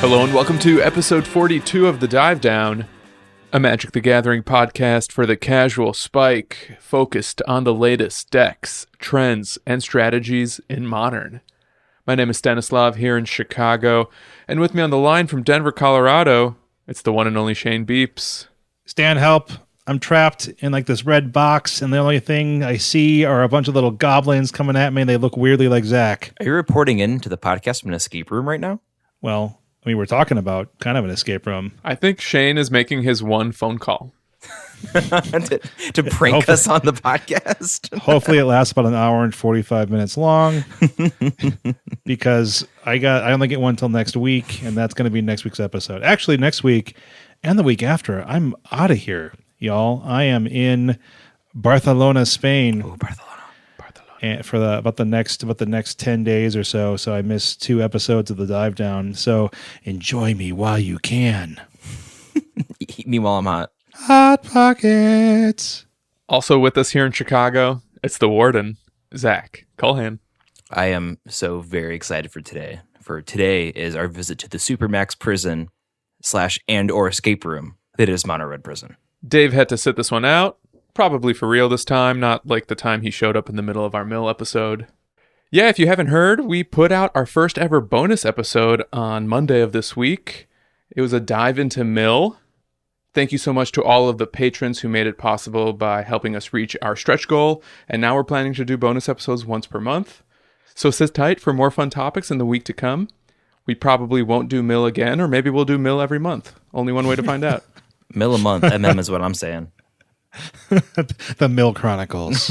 Hello and welcome to episode 42 of The Dive Down, a Magic the Gathering podcast for the casual spike, focused on the latest decks, trends, and strategies in Modern. My name is Stanislav here in Chicago, and with me on the line from Denver, Colorado, it's the one and only Shane Beeps. Stan, help. I'm trapped in like this red box, and the only thing I see are a bunch of little goblins coming at me, and they look weirdly like Zach. Are you reporting into the podcast from an escape room right now? Well, I mean, we're talking about kind of an escape room. I think Shane is making his one phone call. to prank us on the podcast. Hopefully it lasts about an hour and 45 minutes long because I only get one till next week, and that's going to be next week's episode. Actually, next week and the week after, I'm out of here, y'all. I am in Barcelona, Spain. Oh, Barcelona. And for about the next 10 days or so. So I missed 2 episodes of the Dive Down. So enjoy me while you can. Eat me while I'm hot. Hot Pockets. Also with us here in Chicago, it's the Warden, Zach Culhan. I am so very excited for today. For today is our visit to the Supermax prison / and or escape room that is Mono Red Prison. Dave had to sit this one out. Probably for real this time, not like the time he showed up in the middle of our Mill episode. Yeah, if you haven't heard, we put out our first ever bonus episode on Monday of this week. It was a dive into Mill. Thank you so much to all of the patrons who made it possible by helping us reach our stretch goal, and now we're planning to do bonus episodes once per month. So sit tight for more fun topics in the week to come. We probably won't do Mill again, or maybe we'll do Mill every month. Only one way to find out. Mill a month, MM is what I'm saying. The Mill Chronicles.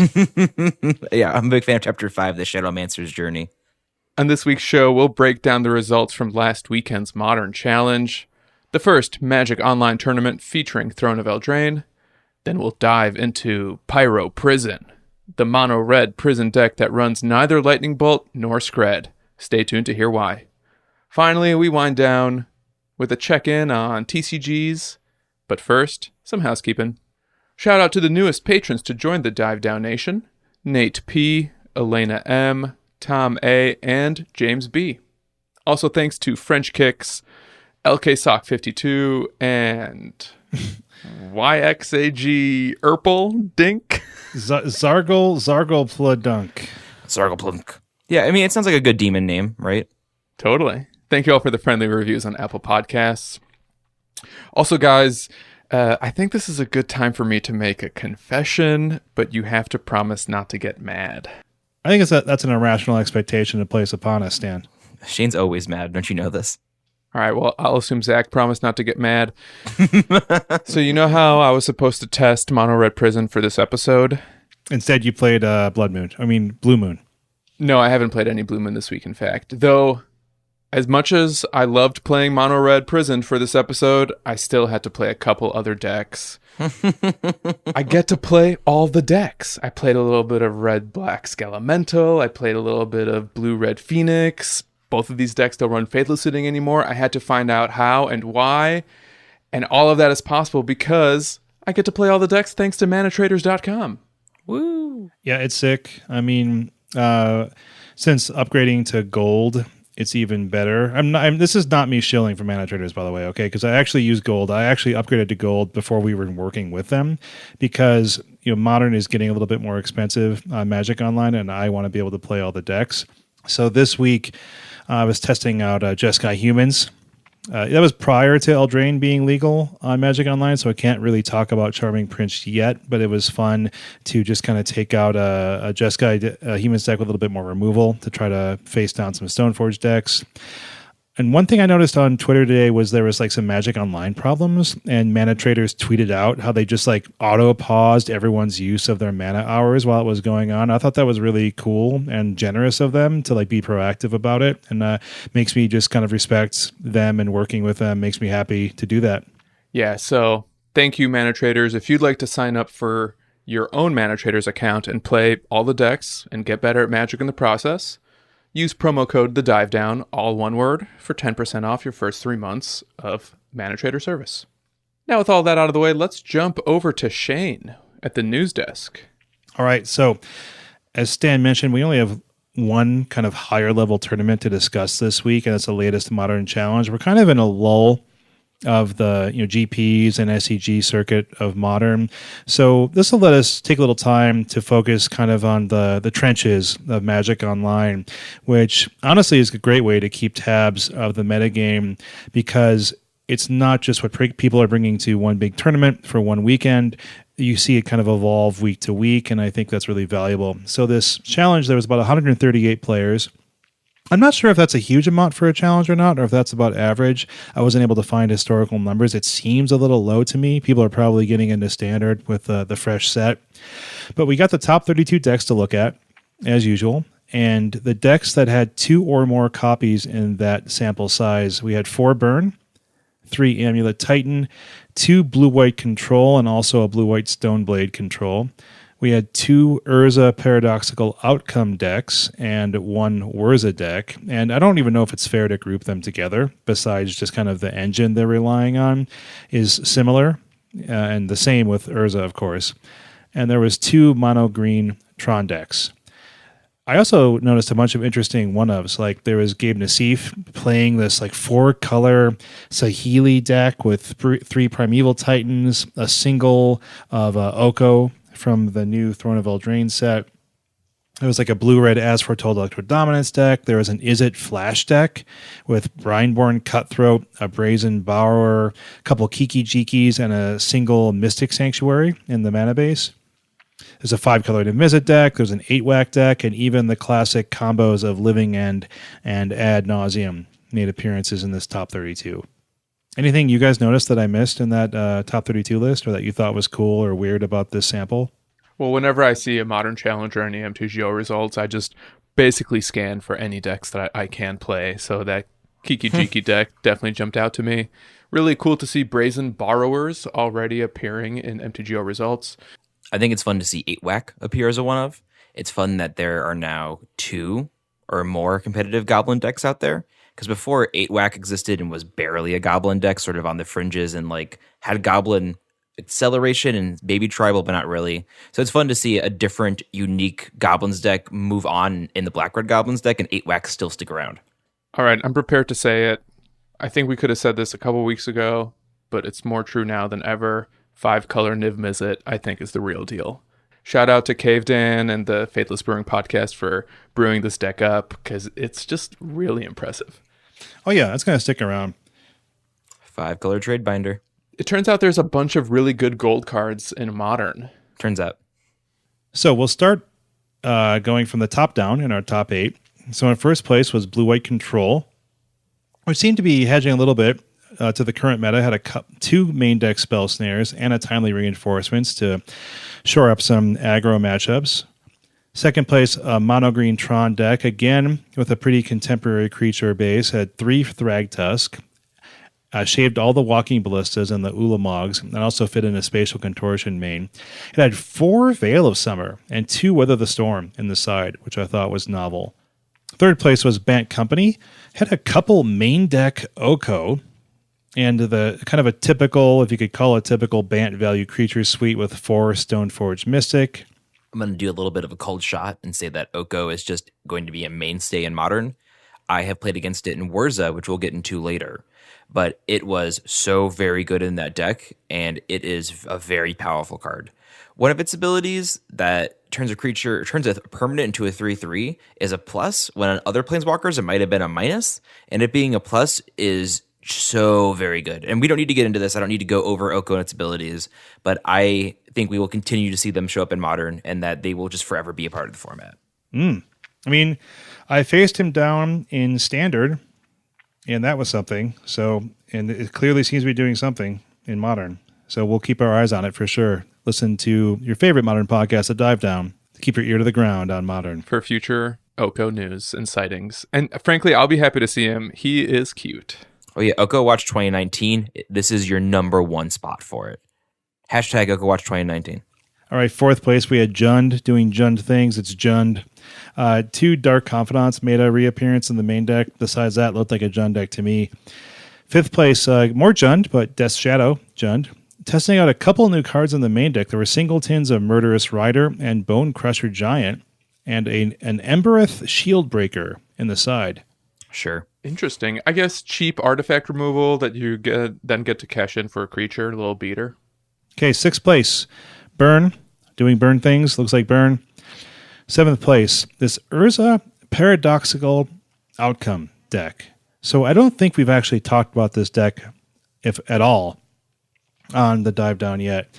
Yeah, I'm a big fan of Chapter 5, The Shadowmancer's Journey. On this week's show, we'll break down the results from last weekend's Modern Challenge, the first Magic Online tournament featuring Throne of Eldraine. Then we'll dive into Pyro Prison, the mono-red prison deck that runs neither Lightning Bolt nor Scred. Stay tuned to hear why. Finally, we wind down with a check-in on TCGs, but first, some housekeeping. Shout out to the newest patrons to join the Dive Down Nation: Nate P., Elena M., Tom A., and James B. Also thanks to French Kicks, LK Sock 52, and YXAG Erpel Dink. Zargle Pludunk. Zargle Plunk. Yeah, I mean, it sounds like a good demon name, right? Totally. Thank you all for the friendly reviews on Apple Podcasts. Also, guys, I think this is a good time for me to make a confession, but you have to promise not to get mad. I think that's an irrational expectation to place upon us, Stan. Shane's always mad. Don't you know this? All right, well, I'll assume Zach promised not to get mad. So you know how I was supposed to test Mono Red Prison for this episode? Instead, you played Blue Moon. No, I haven't played any Blue Moon this week, in fact. Though, as much as I loved playing Mono Red Prison for this episode, I still had to play a couple other decks. I get to play all the decks. I played a little bit of Red-Black Skelemental. I played a little bit of Blue-Red Phoenix. Both of these decks don't run Faithless Sitting anymore. I had to find out how and why. And all of that is possible because I get to play all the decks thanks to manatraders.com. Woo! Yeah, it's sick. I mean, since upgrading to gold, it's even better. This is not me shilling for Mana Traders, by the way, okay? Because I actually use gold. I actually upgraded to gold before we were working with them because Modern is getting a little bit more expensive on Magic Online, and I want to be able to play all the decks. So this week, I was testing out Jeskai Humans. That was prior to Eldraine being legal on Magic Online, so I can't really talk about Charming Prince yet, but it was fun to just kind of take out a Jeskai Humans deck with a little bit more removal to try to face down some Stoneforge decks. And one thing I noticed on Twitter today was there was like some Magic Online problems, and Mana Traders tweeted out how they just like auto-paused everyone's use of their mana hours while it was going on. I thought that was really cool and generous of them to like be proactive about it, and makes me just kind of respect them, and working with them makes me happy to do that. Yeah, so thank you, Mana Traders. If you'd like to sign up for your own Mana Traders account and play all the decks and get better at Magic in the process, use promo code THEDIVEDOWN, all one word, for 10% off your first 3 months of Mana Trader service. Now with all that out of the way, let's jump over to Shane at the news desk. All right, so as Stan mentioned, we only have one kind of higher level tournament to discuss this week, and it's the latest Modern Challenge. We're kind of in a lull of the GPs and SEG circuit of Modern. So this will let us take a little time to focus kind of on the trenches of Magic Online, which honestly is a great way to keep tabs of the metagame, because it's not just what people are bringing to one big tournament for one weekend. You see it kind of evolve week to week, and I think that's really valuable. So this challenge, there was about 138 players. I'm not sure if that's a huge amount for a challenge or not, or if that's about average. I wasn't able to find historical numbers. It seems a little low to me. People are probably getting into standard with the fresh set. But we got the top 32 decks to look at, as usual. And the decks that had 2 or more copies in that sample size, we had 4 Burn, 3 Amulet Titan, 2 Blue-White Control, and also a Blue-White Stoneblade Control. We had 2 Urza Paradoxical Outcome decks and 1 Wurza deck. And I don't even know if it's fair to group them together, besides just kind of the engine they're relying on is similar, and the same with Urza, of course. And there was 2 Mono Green Tron decks. I also noticed a bunch of interesting one-ofs. Like there was Gabe Nassif playing this like 4-color Saheeli deck with 3 Primeval Titans, a single of Oko from the new Throne of Eldraine set. There was like a blue-red As Foretold Electro Dominance deck. There was an Is It Flash deck with Brineborn Cutthroat, a Brazen Borrower, a couple Kiki Jikis, and a single Mystic Sanctuary in the mana base. There's a 5-colored Invisit deck. There's an 8-whack deck, and even the classic combos of Living End and Ad Nauseam made appearances in this top 32. Anything you guys noticed that I missed in that top 32 list, or that you thought was cool or weird about this sample? Well, whenever I see a Modern Challenge or any M2GO results, I just basically scan for any decks that I can play. So that Kiki Jiki deck definitely jumped out to me. Really cool to see Brazen Borrowers already appearing in M2GO results. I think it's fun to see 8-whack appear as a one-of. It's fun that there are now 2 or more competitive Goblin decks out there. Because before, 8-whack existed and was barely a Goblin deck, sort of on the fringes, and like had Goblin acceleration and Baby Tribal, but not really. So it's fun to see a different, unique Goblins deck move on in the Black-Red Goblins deck, and 8-whack still stick around. All right, I'm prepared to say it. I think we could have said this a couple weeks ago, but it's more true now than ever. 5-color Niv Mizzet, I think, is the real deal. Shout out to Cave Dan and the Faithless Brewing podcast for brewing this deck up, because it's just really impressive. Oh yeah, it's going to stick around. 5-color Trade Binder. It turns out there's a bunch of really good gold cards in Modern. Turns out. So we'll start going from the top down in our top 8. So in first place was Blue-White Control, which seemed to be hedging a little bit to the current meta. Had 2 main deck spell snares and a timely reinforcements to shore up some aggro matchups. Second place, a mono green Tron deck, again with a pretty contemporary creature base. Had 3 Thragtusk, shaved all the Walking Ballistas and the Ulamogs, and also fit in a Spatial Contortion main. It had 4 Veil of Summer and 2 Weather the Storm in the side, which I thought was novel. Third place was Bant Company. Had a couple main deck Oko, and the kind of a typical, if you could call it typical, Bant value creature suite with 4 Stoneforge Mystic. I'm going to do a little bit of a cold shot and say that Oko is just going to be a mainstay in Modern. I have played against it in Wurza, which we'll get into later. But it was so very good in that deck, and it is a very powerful card. One of its abilities that turns a permanent into a 3/3 is a plus. When on other Planeswalkers, it might have been a minus, and it being a plus is so very good. And we don't need to get into this. I don't need to go over Oko and its abilities, but I think we will continue to see them show up in Modern, and that they will just forever be a part of the format. I mean, I faced him down in Standard, and that was something. So, and it clearly seems to be doing something in Modern. So we'll keep our eyes on it for sure. Listen to your favorite Modern podcast, A Dive Down. Keep your ear to the ground on Modern. For future Oko news and sightings. And frankly, I'll be happy to see him. He is cute. Oh yeah, Oko Watch 2019. This is your number 1 spot for it. Hashtag Oko Watch 2019. All right, fourth place, we had Jund doing Jund things. It's Jund. 2 Dark Confidants made a reappearance in the main deck. Besides that, looked like a Jund deck to me. Fifth place, more Jund, but Death Shadow Jund. Testing out a couple new cards in the main deck. There were singletons of Murderous Rider and Bone Crusher Giant. and an Embereth Shield Breaker in the side. Sure. Interesting. I guess cheap artifact removal that you then get to cash in for a creature, a little beater. Okay, 6th place. Burn. Doing burn things. Looks like burn. 7th place. This Urza Paradoxical Outcome deck. So I don't think we've actually talked about this deck, if at all, on the dive down yet.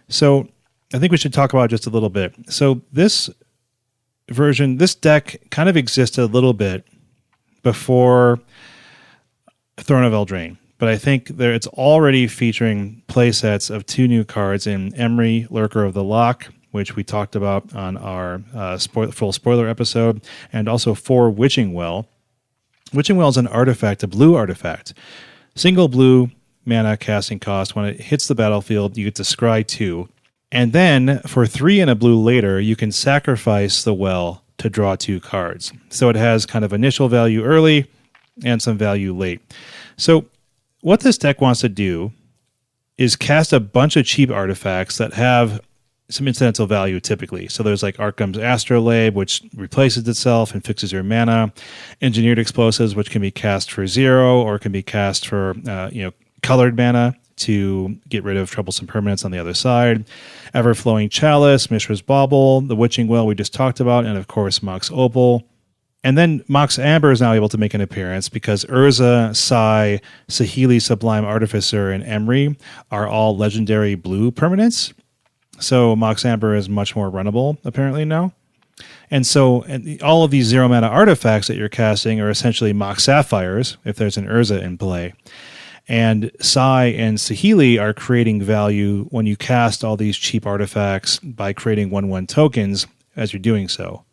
So I think we should talk about it just a little bit. So this deck kind of existed a little bit before Throne of Eldraine. But I think it's already featuring playsets of 2 new cards in Emry, Lurker of the Loch, which we talked about on our full spoiler episode, and also 4 Witching Well. Witching Well is an artifact, a blue artifact. Single blue mana casting cost. When it hits the battlefield, you get to scry 2. And then for 3 and a blue later, you can sacrifice the well to draw 2 cards. So it has kind of initial value early and some value late. So what this deck wants to do is cast a bunch of cheap artifacts that have some incidental value typically. So there's like Arkham's Astrolabe, which replaces itself and fixes your mana. Engineered Explosives, which can be cast for 0 or can be cast for colored mana to get rid of troublesome permanents on the other side. Everflowing Chalice, Mishra's Bauble, the Witching Well we just talked about, and of course Mox Opal. And then Mox Amber is now able to make an appearance because Urza, Sai, Saheeli Sublime Artificer, and Emry are all legendary blue permanents. So Mox Amber is much more runnable, apparently, now. And so all of these 0 mana artifacts that you're casting are essentially Mox Sapphires, if there's an Urza in play. And Sai and Saheeli are creating value when you cast all these cheap artifacts by creating 1/1 tokens as you're doing so.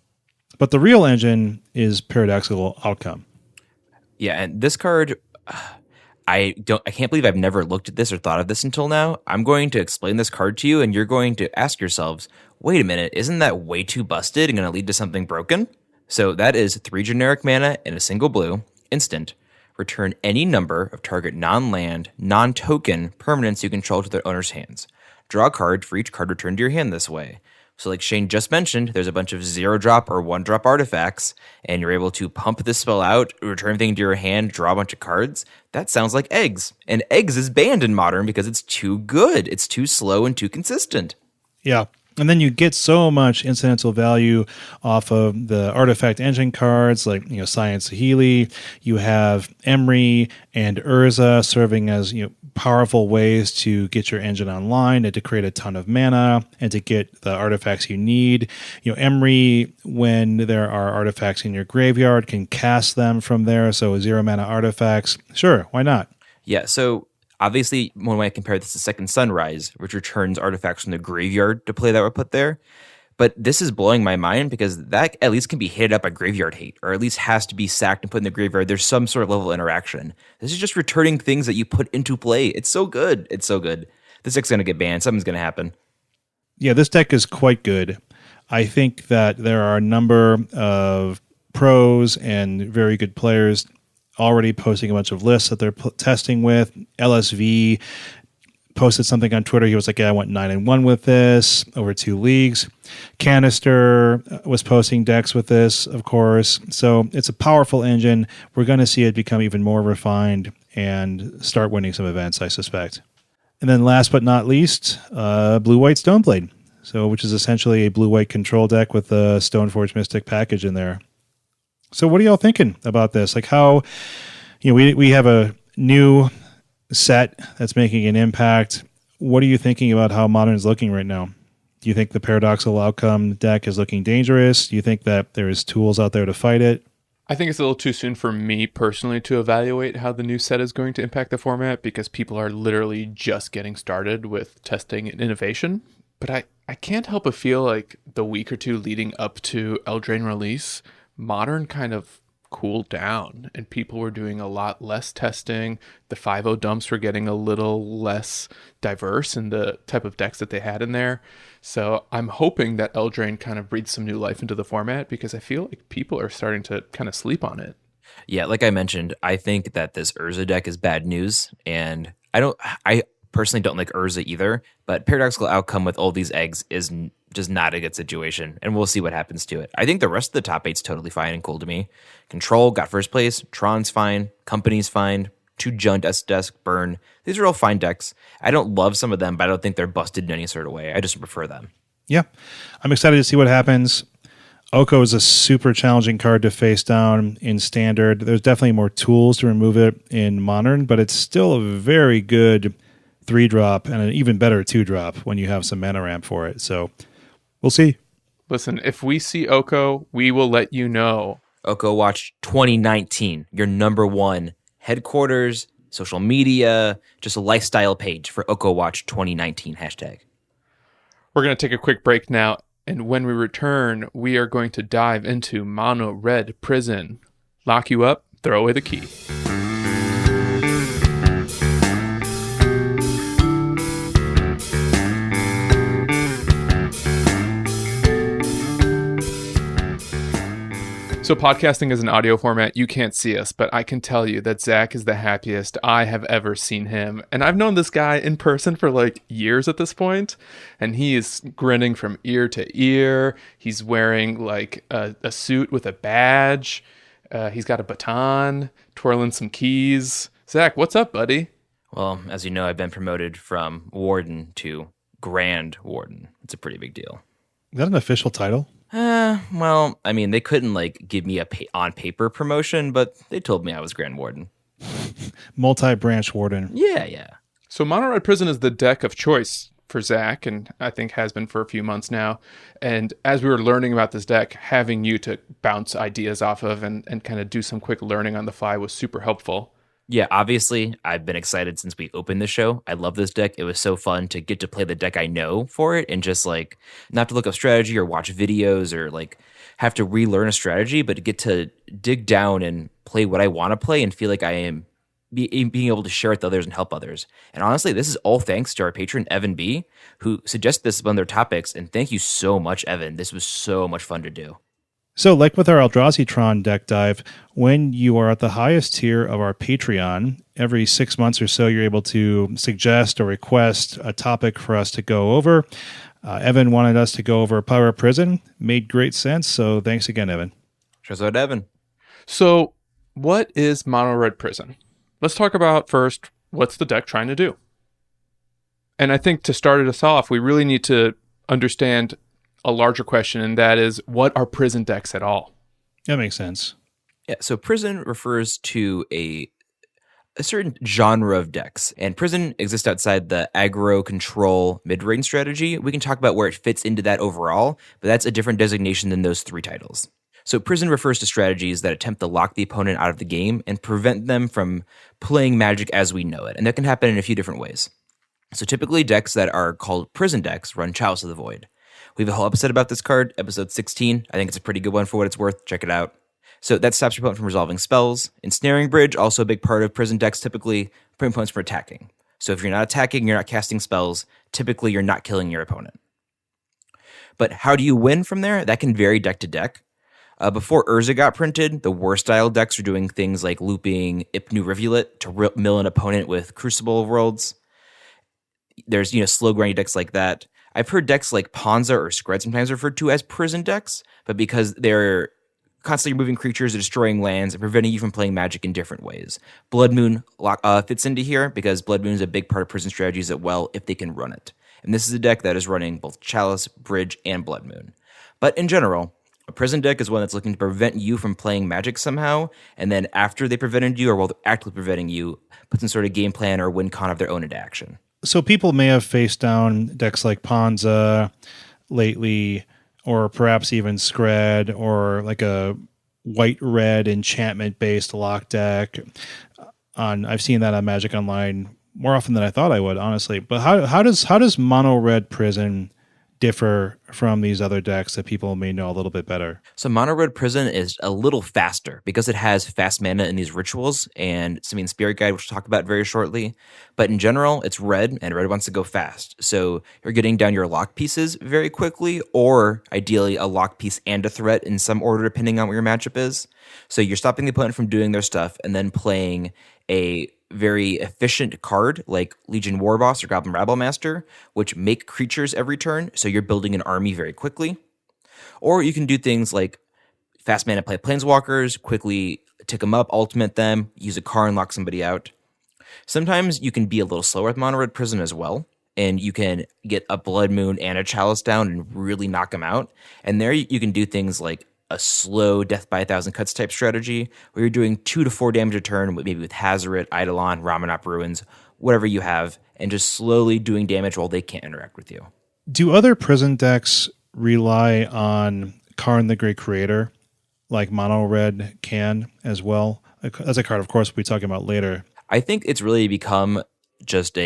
But the real engine is Paradoxical Outcome. Yeah, and this card, I can't believe I've never looked at this or thought of this until now. I'm going to explain this card to you, and you're going to ask yourselves, wait a minute, isn't that way too busted and going to lead to something broken? So that is 3 generic mana and a single blue, instant. Return any number of target non-land, non-token permanents you control to their owner's hands. Draw a card for each card returned to your hand this way. So like Shane just mentioned, there's a bunch of 0-drop or 1-drop artifacts, and you're able to pump this spell out, return everything to your hand, draw a bunch of cards. That sounds like Eggs. And Eggs is banned in Modern because it's too good. It's too slow and too consistent. Yeah. And then you get so much incidental value off of the artifact engine cards like, Sai and Saheeli. You have Emry and Urza serving as, powerful ways to get your engine online and to create a ton of mana and to get the artifacts you need. Emry, when there are artifacts in your graveyard, can cast them from there. So 0 mana artifacts, sure, why not? Yeah, so obviously, one way I compare this to Second Sunrise, which returns artifacts from the graveyard to play that were put there. But this is blowing my mind because that at least can be hit up by graveyard hate, or at least has to be sacked and put in the graveyard. There's some sort of level of interaction. This is just returning things that you put into play. It's so good. It's so good. This deck's going to get banned. Something's going to happen. Yeah, this deck is quite good. I think that there are a number of pros and very good players already posting a bunch of lists that they're testing with. LSV posted something on Twitter. He was like, I went 9-1 with this over 2 leagues. Canister was posting decks with this, of course. So it's a powerful engine. We're going to see it become even more refined and start winning some events, I suspect. And then last but not least, Blue-White Stoneblade. So, which is essentially a blue-white control deck with the Stoneforge Mystic package in there. So what are y'all thinking about this? Like how, we have a new set that's making an impact. What are you thinking about how Modern is looking right now? Do you think the Paradoxical Outcome deck is looking dangerous? Do you think that there's tools out there to fight it? I think it's a little too soon for me personally to evaluate how the new set is going to impact the format because people are literally just getting started with testing and innovation. But I can't help but feel like the week or 2 leading up to Eldraine release, Modern kind of cooled down and people were doing a lot less testing. The 5.0 dumps were getting a little less diverse in the type of decks that they had in there. So I'm hoping that Eldraine kind of breathes some new life into the format because I feel like people are starting to kind of sleep on it. Yeah, like I mentioned, I think that this Urza deck is bad news, and I personally don't like Urza either, but Paradoxical Outcome with all these eggs is just not a good situation, and we'll see what happens to it. I think the rest of the top eight's totally fine and cool to me. Control got first place. Tron's fine. Company's fine. 2 Jund, S-Desk, Burn. These are all fine decks. I don't love some of them, but I don't think they're busted in any sort of way. I just prefer them. Yeah. I'm excited to see what happens. Oko is a super challenging card to face down in Standard. There's definitely more tools to remove it in Modern, but it's still a very good 3-drop and an even better 2-drop when you have some mana ramp for it. So we'll see. Listen, if we see Oko, we will let you know. Oko Watch 2019, your number one headquarters, social media, just a lifestyle page for Oko Watch 2019 hashtag. We're going to take a quick break now, and when we return, we are going to dive into Mono Red Prison. Lock you up, throw away the key. So podcasting is an audio format. You can't see us, but I can tell you that Zach is the happiest I have ever seen him. And I've known this guy in person for like years at this point, and he is grinning from ear to ear. He's wearing like a suit with a badge. He's got a baton, twirling some keys. Zach, what's up, buddy? Well, as you know, I've been promoted from Warden to Grand Warden. It's a pretty big deal. Is that an official title? Well, I mean, they couldn't like give me a on paper promotion, but they told me I was Grand Warden. Multi-branch warden. Yeah. So Mono Red Prison is the deck of choice for Zach, and I think has been for a few months now. And as we were learning about this deck, having you to bounce ideas off of and kind of do some quick learning on the fly was super helpful. Yeah, obviously, I've been excited since we opened the show. I love this deck. It was so fun to get to play the deck I know for it and just like not to look up strategy or watch videos or like have to relearn a strategy, but to get to dig down and play what I want to play and feel like I am being able to share with others and help others. And honestly, this is all thanks to our patron, Evan B., who suggested this among their topics. And thank you so much, Evan. This was so much fun to do. So, like with our Eldrazi Tron deck dive, when you are at the highest tier of our Patreon, every 6 months or so, you're able to suggest or request a topic for us to go over. Evan wanted us to go over Pirate Prison. Made great sense, so thanks again, Evan. Shows out, Evan. So, what is Mono Red Prison? Let's talk about first, what's the deck trying to do? And I think to start us off, we really need to understand a larger question, and that is, what are prison decks at all? That makes sense. Yeah, so prison refers to a certain genre of decks, and prison exists outside the aggro control mid-range strategy. We can talk about where it fits into that overall, but that's a different designation than those 3 titles. So prison refers to strategies that attempt to lock the opponent out of the game and prevent them from playing Magic as we know it, and that can happen in a few different ways. So typically decks that are called prison decks run Chalice of the Void. We have a whole episode about this card, episode 16. I think it's a pretty good one for what it's worth. Check it out. So that stops your opponent from resolving spells. Ensnaring Bridge, also a big part of prison decks, typically preventing opponents from attacking. So if you're not attacking, you're not casting spells, typically you're not killing your opponent. But how do you win from there? That can vary deck to deck. Before Urza got printed, the worst style decks were doing things like looping Ipnu Rivulet to mill an opponent with Crucible of Worlds. There's slow grindy decks like that. I've heard decks like Ponza or Skred sometimes referred to as prison decks, but because they're constantly removing creatures or destroying lands and preventing you from playing Magic in different ways. Blood Moon fits into here because Blood Moon is a big part of prison strategies as well if they can run it. And this is a deck that is running both Chalice, Bridge, and Blood Moon. But in general, a prison deck is one that's looking to prevent you from playing Magic somehow, and then after they prevented you or while they're actively preventing you, put some sort of game plan or win con of their own into action. So people may have faced down decks like Ponza lately, or perhaps even Skred, or like a white-red enchantment-based lock deck. I've seen that on Magic Online more often than I thought I would, honestly. But how does Mono Red Prison differ from these other decks that people may know a little bit better? So Mono Red Prison is a little faster because it has fast mana in these rituals and Simian Spirit Guide, which we'll talk about very shortly. But in general, it's red, and red wants to go fast. So you're getting down your lock pieces very quickly, or ideally a lock piece and a threat in some order, depending on what your matchup is. So you're stopping the opponent from doing their stuff and then playing a very efficient card like Legion Warboss or Goblin Rabble Master, which make creatures every turn, so you're building an army very quickly. Or you can do things like fast mana play planeswalkers, quickly tick them up, ultimate them, use a Karn, lock somebody out. Sometimes you can be a little slower with Mono Red Prison as well, and you can get a Blood Moon and a Chalice down and really knock them out. And there you can do things like a slow Death by 1,000 Cuts type strategy, where you're doing 2 to 4 damage a turn, maybe with Hazoret, Eidolon, Ramunap Ruins, whatever you have, and just slowly doing damage while they can't interact with you. Do other prison decks rely on Karn the Great Creator, like Mono Red can as well? That's a card, of course, we'll be talking about later. I think it's really become just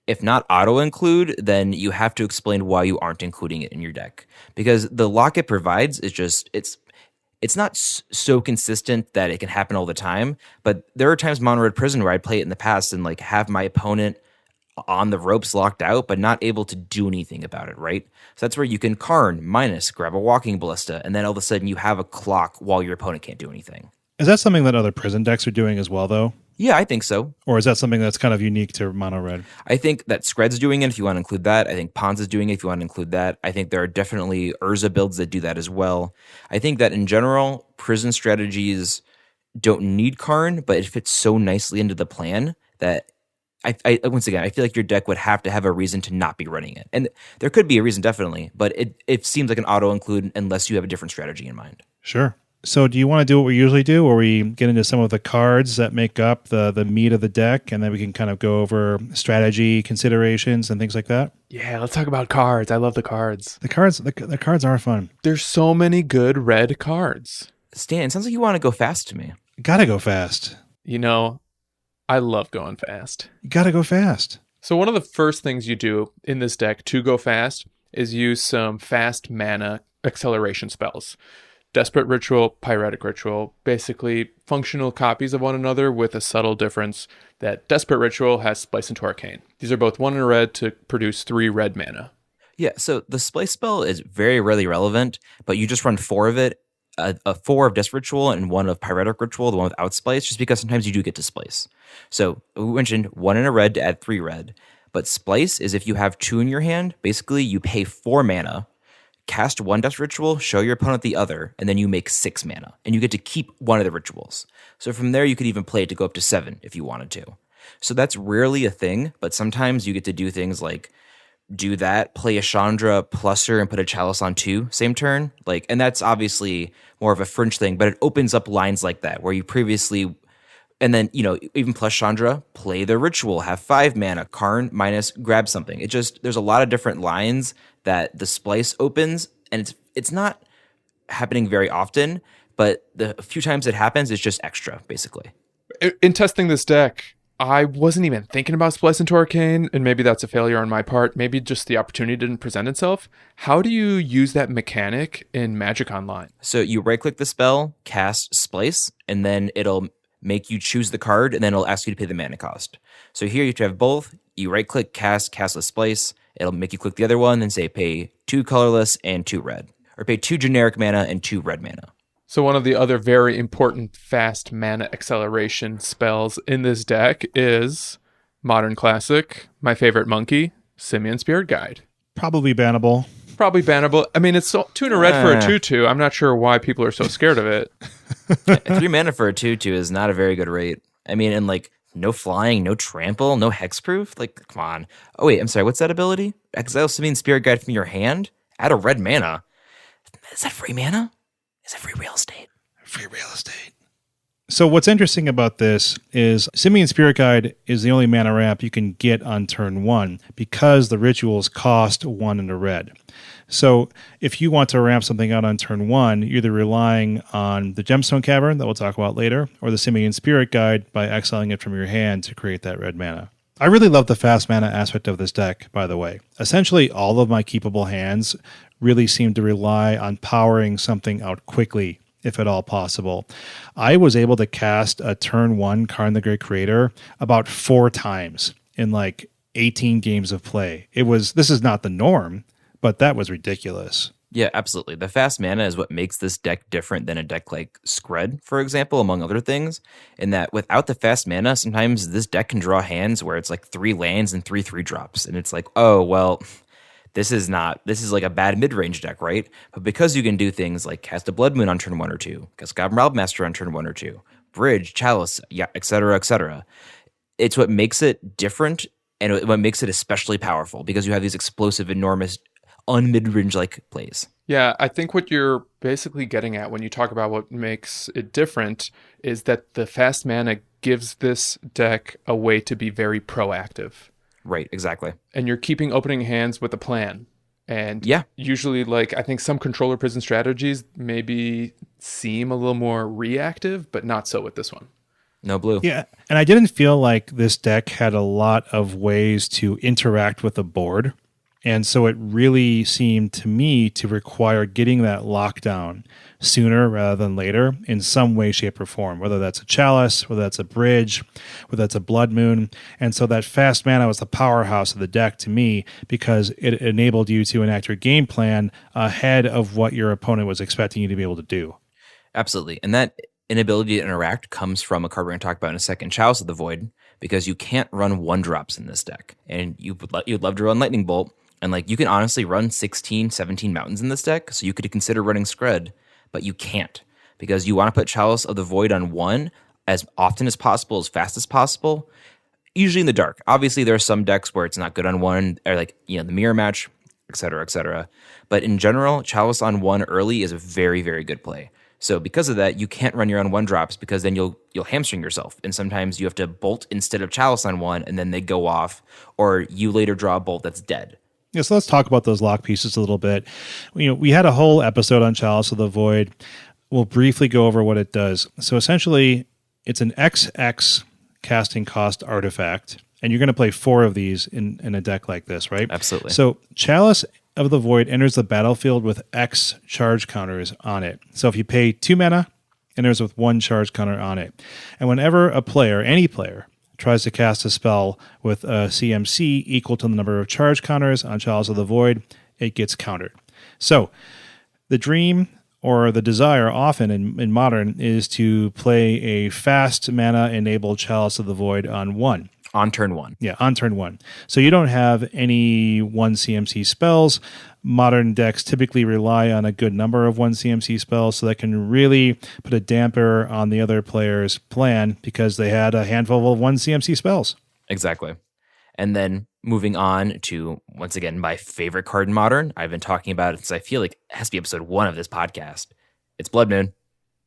if not auto-include, then you have to explain why you aren't including it in your deck. Because the lock it provides is just, it's not so consistent that it can happen all the time, but there are times Mono Red Prison where I'd play it in the past and like have my opponent on the ropes locked out, but not able to do anything about it, right? So that's where you can Karn, grab a Walking Ballista, and then all of a sudden you have a clock while your opponent can't do anything. Is that something that other prison decks are doing as well, though? Yeah, I think so. Or is that something that's kind of unique to Mono Red? I think that Skred's doing it if you want to include that. I think Pons is doing it if you want to include that. I think there are definitely Urza builds that do that as well. I think that in general, prison strategies don't need Karn, but it fits so nicely into the plan that I once again, I feel like your deck would have to have a reason to not be running it. And there could be a reason, definitely, but it seems like an auto-include unless you have a different strategy in mind. Sure. So do you want to do what we usually do, where we get into some of the cards that make up the meat of the deck, and then we can kind of go over strategy considerations and things like that? Yeah, let's talk about cards. I love the cards. The cards are fun. There's so many good red cards. Stan, it sounds like you want to go fast to me. Gotta go fast. You know, I love going fast. You gotta go fast. So one of the first things you do in this deck to go fast is use some fast mana acceleration spells. Desperate Ritual, Pyretic Ritual, basically functional copies of one another with a subtle difference that Desperate Ritual has Splice into Arcane. These are both 1 in a red to produce 3 red mana. Yeah, so the Splice spell is very rarely relevant, but you just run 4 of it, a 4 of Desperate Ritual and 1 of Pyretic Ritual, the one without Splice, just because sometimes you do get to Splice. So we mentioned 1 in a red to add 3 red, but Splice is if you have 2 in your hand, basically you pay 4 mana, cast 1 Desperate Ritual, show your opponent the other, and then you make 6 mana. And you get to keep one of the rituals. So from there, you could even play it to go up to 7 if you wanted to. So that's rarely a thing, but sometimes you get to do things like do that, play a Chandra plusher and put a Chalice on 2, same turn. And that's obviously more of a fringe thing, but it opens up lines like that where you previously... And then, even plus Chandra, play the ritual, have 5 mana, Karn - grab something. There's a lot of different lines that the Splice opens, and it's not happening very often, but the few times it happens, it's just extra, basically. In testing this deck, I wasn't even thinking about Splice into Arcane, and maybe that's a failure on my part. Maybe just the opportunity didn't present itself. How do you use that mechanic in Magic Online? So you right-click the spell, cast Splice, and then it'll make you choose the card, and then it'll ask you to pay the mana cost. So here you have to have both. You right-click, castless Splice. It'll make you click the other one and say pay 2 colorless and 2 red. Or pay 2 generic mana and 2 red mana. So one of the other very important fast mana acceleration spells in this deck is Modern Classic, my favorite monkey, Simian Spirit Guide. Probably bannable. I mean, it's 2 in a red for a 2/2. I'm not sure why people are so scared of it. 3 mana for a 2/2 is not a very good rate. I mean, and no flying, no trample, no hexproof. Come on. Oh wait, I'm sorry. What's that ability? Exile Simian Spirit Guide from your hand. Add a red mana. Is that free mana? Is that free real estate? Free real estate. So what's interesting about this is Simian Spirit Guide is the only mana ramp you can get on turn 1 because the rituals cost 1 in a red. So if you want to ramp something out on turn 1, you're either relying on the Gemstone Cavern that we'll talk about later, or the Simian Spirit Guide by exiling it from your hand to create that red mana. I really love the fast mana aspect of this deck, by the way. Essentially, all of my keepable hands really seem to rely on powering something out quickly, if at all possible. I was able to cast a turn 1 Karn the Great Creator about 4 times in 18 games of play. This is not the norm, but that was ridiculous. Yeah, absolutely. The fast mana is what makes this deck different than a deck like Scred, for example, among other things. In that without the fast mana, sometimes this deck can draw hands where it's like 3 lands and 3 drops. And it's like, oh, well, this is like a bad mid-range deck, right? But because you can do things like cast a Blood Moon on turn 1 or 2, cast Goblin Realmmaster on turn 1 or 2, Bridge, Chalice, yeah, etc., etc. It's what makes it different and what makes it especially powerful because you have these explosive, enormous, un-mid-range like plays. Yeah, I think what you're basically getting at when you talk about what makes it different is that the fast mana gives this deck a way to be very proactive. Right, exactly. And you're keeping opening hands with a plan. And yeah, usually, like, I think some controller prison strategies maybe seem a little more reactive, but not so with this one. No blue. Yeah, and I didn't feel like this deck had a lot of ways to interact with the board. And so it really seemed to me to require getting that lockdown sooner rather than later in some way, shape, or form, whether that's a Chalice, whether that's a Bridge, whether that's a Blood Moon. And so that fast mana was the powerhouse of the deck to me because it enabled you to enact your game plan ahead of what your opponent was expecting you to be able to do. Absolutely. And that inability to interact comes from a card we're going to talk about in a second, Chalice of the Void, because you can't run 1-drops in this deck. And you'd love to run Lightning Bolt. And like you can honestly run 16, 17 mountains in this deck, so you could consider running Scred, but you can't because you want to put Chalice of the Void on 1 as often as possible, as fast as possible, usually in the dark. Obviously, there are some decks where it's not good on 1, or like, the mirror match, etc., etc. But in general, Chalice on 1 early is a very, very good play. So because of that, you can't run your own 1-drops because then you'll hamstring yourself. And sometimes you have to bolt instead of Chalice on 1, and then they go off, or you later draw a bolt that's dead. Yeah, so let's talk about those lock pieces a little bit. We had a whole episode on Chalice of the Void. We'll briefly go over what it does. So essentially, it's an XX casting cost artifact, and you're going to play 4 of these in a deck like this, right? Absolutely. So Chalice of the Void enters the battlefield with X charge counters on it. So if you pay 2 mana, enters with 1 charge counter on it. And whenever a player, any player, tries to cast a spell with a CMC equal to the number of charge counters on Chalice of the Void, it gets countered. So the dream or the desire often in Modern is to play a fast mana-enabled Chalice of the Void on 1. On turn 1. Yeah, on turn 1. So you don't have any 1 CMC spells. Modern decks typically rely on a good number of 1 CMC spells, so that can really put a damper on the other player's plan because they had a handful of 1 CMC spells. Exactly. And then moving on to, once again, my favorite card in Modern. I've been talking about it since I feel like it has to be episode 1 of this podcast. It's Blood Moon.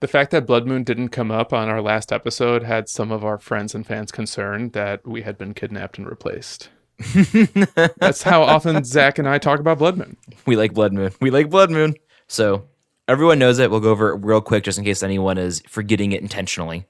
The fact that Blood Moon didn't come up on our last episode had some of our friends and fans concerned that we had been kidnapped and replaced. That's how often Zach and I talk about Blood Moon. We like Blood Moon. We like Blood Moon. So everyone knows it. We'll go over it real quick just in case anyone is forgetting it intentionally.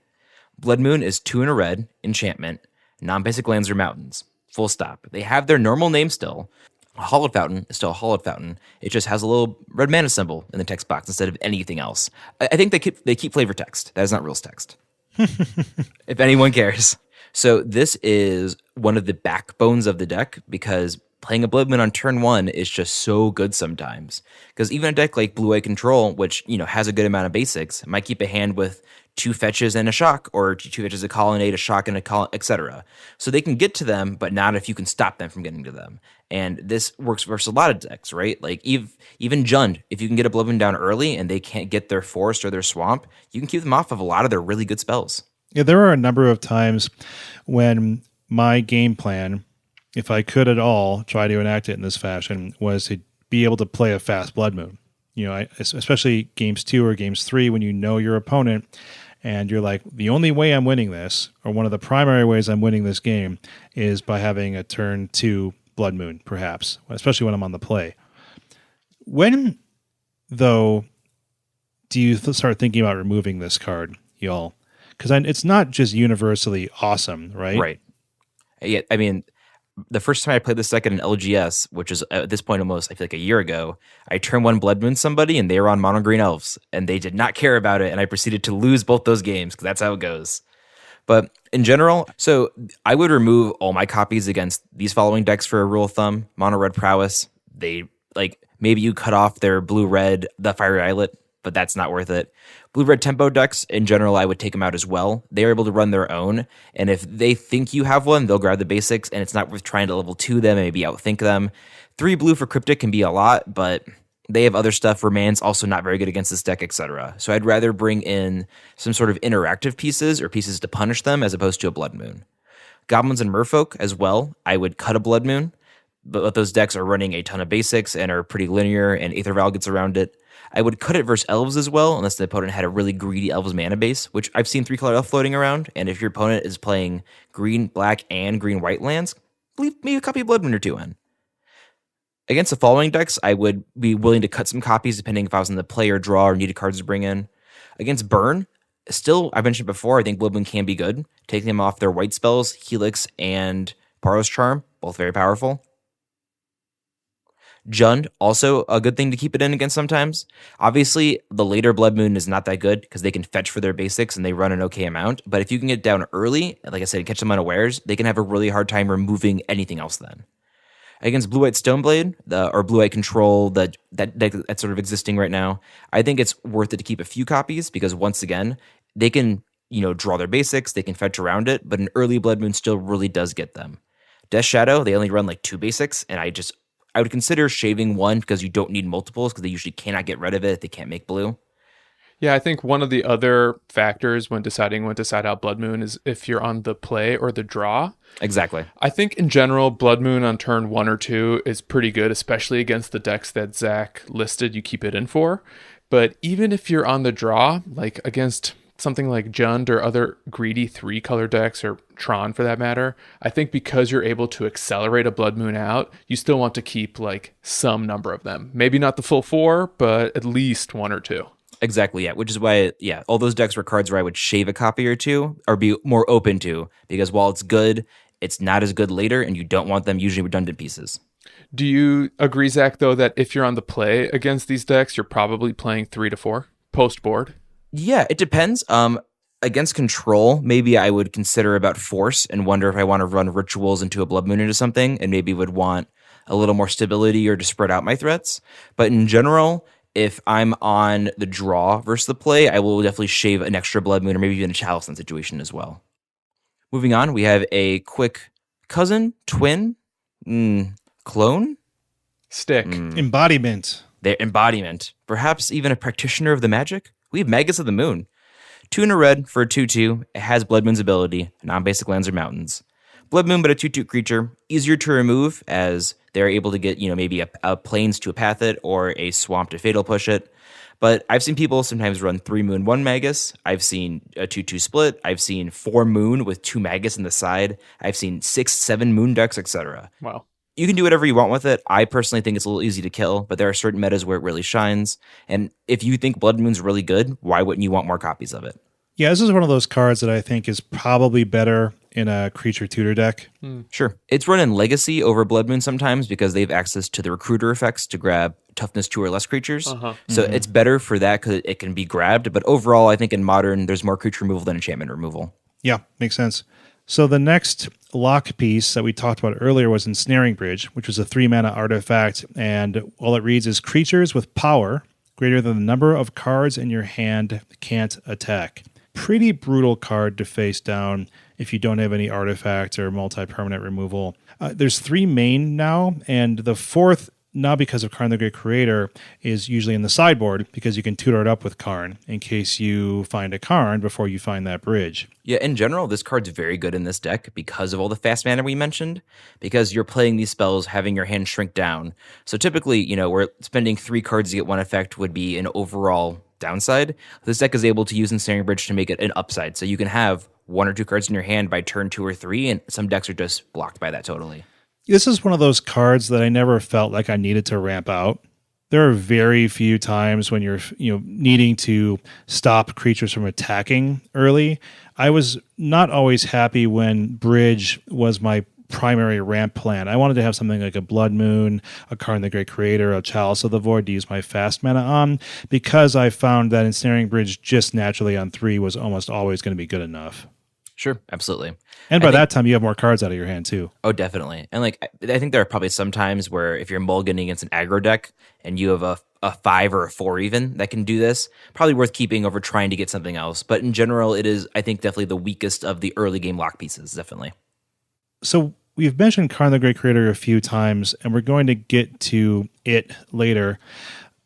Blood Moon is 2 in a red, enchantment, non-basic lands or mountains. Full stop. They have their normal name still. A Hallowed Fountain is still a Hallowed Fountain. It just has a little red mana symbol in the text box instead of anything else. I think they keep flavor text. That is not rules text. If anyone cares. So this is one of the backbones of the deck because playing a Blood Moon on turn 1 is just so good sometimes. Because even a deck like Blue Eye Control, which has a good amount of basics, might keep a hand with 2 fetches and a shock, or 2 fetches, a colonnade, a shock, and a colonnade, etc. So they can get to them, but not if you can stop them from getting to them. And this works versus a lot of decks, right? Like even Jund, if you can get a Blood Moon down early and they can't get their forest or their swamp, you can keep them off of a lot of their really good spells. Yeah, there are a number of times when my game plan, if I could at all try to enact it in this fashion, was to be able to play a fast Blood Moon. Especially games 2 or games 3 when you know your opponent and you're like, the only way I'm winning this, or one of the primary ways I'm winning this game, is by having a turn 2 Blood Moon, perhaps, especially when I'm on the play. When, though, do you start thinking about removing this card, y'all? Because it's not just universally awesome, right? Right. Yeah, I mean, the first time I played this deck at an LGS, which is at this point almost, I feel like a year ago, I turned 1 Blood Moon somebody and they were on mono green elves and they did not care about it. And I proceeded to lose both those games because that's how it goes. But in general, so I would remove all my copies against these following decks for a rule of thumb. Mono red prowess, they like maybe you cut off their blue-red, the Fiery Islet, but that's not worth it. Blue-red tempo decks, in general, I would take them out as well. They are able to run their own, and if they think you have one, they'll grab the basics, and it's not worth trying to level 2 them and maybe outthink them. 3 blue for Cryptic can be a lot, but they have other stuff. Remain's also not very good against this deck, etc. So I'd rather bring in some sort of interactive pieces or pieces to punish them as opposed to a Blood Moon. Goblins and Merfolk as well, I would cut a Blood Moon, but those decks are running a ton of basics and are pretty linear, and Aether Vial gets around it. I would cut it versus Elves as well, unless the opponent had a really greedy Elves mana base, which I've seen 3-color Elf floating around, and if your opponent is playing green, black, and green-white lands, leave maybe a copy of Blood Moon or 2 in. Against the following decks, I would be willing to cut some copies depending if I was in the play or draw or needed cards to bring in. Against Burn, still, I mentioned before, I think Blood Moon can be good. Taking them off their white spells, Helix and Paro's Charm, both very powerful. Jund, also a good thing to keep it in against sometimes. Obviously, the later Blood Moon is not that good because they can fetch for their basics and they run an okay amount. But if you can get down early, like I said, catch them unawares, they can have a really hard time removing anything else then. Against Blue-White Stoneblade, or Blue-White Control, that's sort of existing right now, I think it's worth it to keep a few copies because, once again, they can draw their basics, they can fetch around it, but an early Blood Moon still really does get them. Death Shadow, they only run like 2 basics, and I would consider shaving 1 because you don't need multiples because they usually cannot get rid of it if they can't make blue. Yeah, I think one of the other factors when deciding when to side out Blood Moon is if you're on the play or the draw. Exactly. I think in general, Blood Moon on turn 1 or 2 is pretty good, especially against the decks that Zach listed you keep it in for. But even if you're on the draw, like against something like Jund or other greedy 3-color decks, or Tron for that matter, I think because you're able to accelerate a Blood Moon out, you still want to keep like some number of them. Maybe not the full 4, but at least 1 or 2. Exactly, yeah. Which is why, all those decks were cards where I would shave a copy or 2 or be more open to, because while it's good, it's not as good later, and you don't want them usually redundant pieces. Do you agree, Zach, though, that if you're on the play against these decks, you're probably playing 3 to 4 post board? Yeah, it depends. Against Control, maybe I would consider about Force and wonder if I want to run Rituals into a Blood Moon into something, and maybe would want a little more stability or to spread out my threats. But in general, if I'm on the draw versus the play, I will definitely shave an extra Blood Moon or maybe even a Chalice situation as well. Moving on, we have a quick cousin, twin, clone? Stick. Embodiment. Their embodiment. Perhaps even a practitioner of the magic? We have Magus of the Moon. 2 and a red for a 2/2. It has Blood Moon's ability. Non-basic lands or mountains. Blood Moon, but a 2/2 creature. Easier to remove as they're able to get, maybe a plains to path it or a swamp to fatal push it. But I've seen people sometimes run 3 Moon, 1 Magus. I've seen a 2/2 split. I've seen 4 Moon with 2 Magus in the side. I've seen 6, 7 Moon decks, etc. Wow. You can do whatever you want with it. I personally think it's a little easy to kill, but there are certain metas where it really shines. And if you think Blood Moon's really good, why wouldn't you want more copies of it? Yeah, this is one of those cards that I think is probably better in a creature tutor deck. Sure. It's run in Legacy over Blood Moon sometimes because they have access to the recruiter effects to grab toughness 2 or less creatures. So it's better for that because it can be grabbed. But overall, I think in Modern, there's more creature removal than enchantment removal. Yeah, makes sense. So the next lock piece that we talked about earlier was Ensnaring Bridge, which was a 3-mana artifact. And all it reads is creatures with power greater than the number of cards in your hand can't attack. Pretty brutal card to face down if you don't have any artifacts or multi-permanent removal. There's 3 main now, and the 4th, not because of Karn the Great Creator, is usually in the sideboard because you can tutor it up with Karn in case you find a Karn before you find that bridge. Yeah, in general, this card's very good in this deck because of all the fast mana we mentioned, because you're playing these spells, having your hand shrink down. So typically, we're spending 3 cards to get 1 effect would be an overall downside. This deck is able to use Ensnaring Bridge to make it an upside. So you can have 1 or 2 cards in your hand by turn 2 or 3, and some decks are just blocked by that totally. This is one of those cards that I never felt like I needed to ramp out. There are very few times when you're needing to stop creatures from attacking early. I was not always happy when Bridge was my primary ramp plan. I wanted to have something like a Blood Moon, a Karn the Great Creator, a Chalice of the Void to use my fast mana on, because I found that Ensnaring Bridge just naturally on 3 was almost always going to be good enough. Sure, absolutely. And by that time, you have more cards out of your hand too. Oh, definitely. And like, I think there are probably some times where if you're mulliganing against an aggro deck and you have a 5 or a 4 even that can do this, probably worth keeping over trying to get something else. But in general, it is, I think, definitely the weakest of the early game lock pieces, definitely. So we've mentioned Karn the Great Creator a few times, and we're going to get to it later.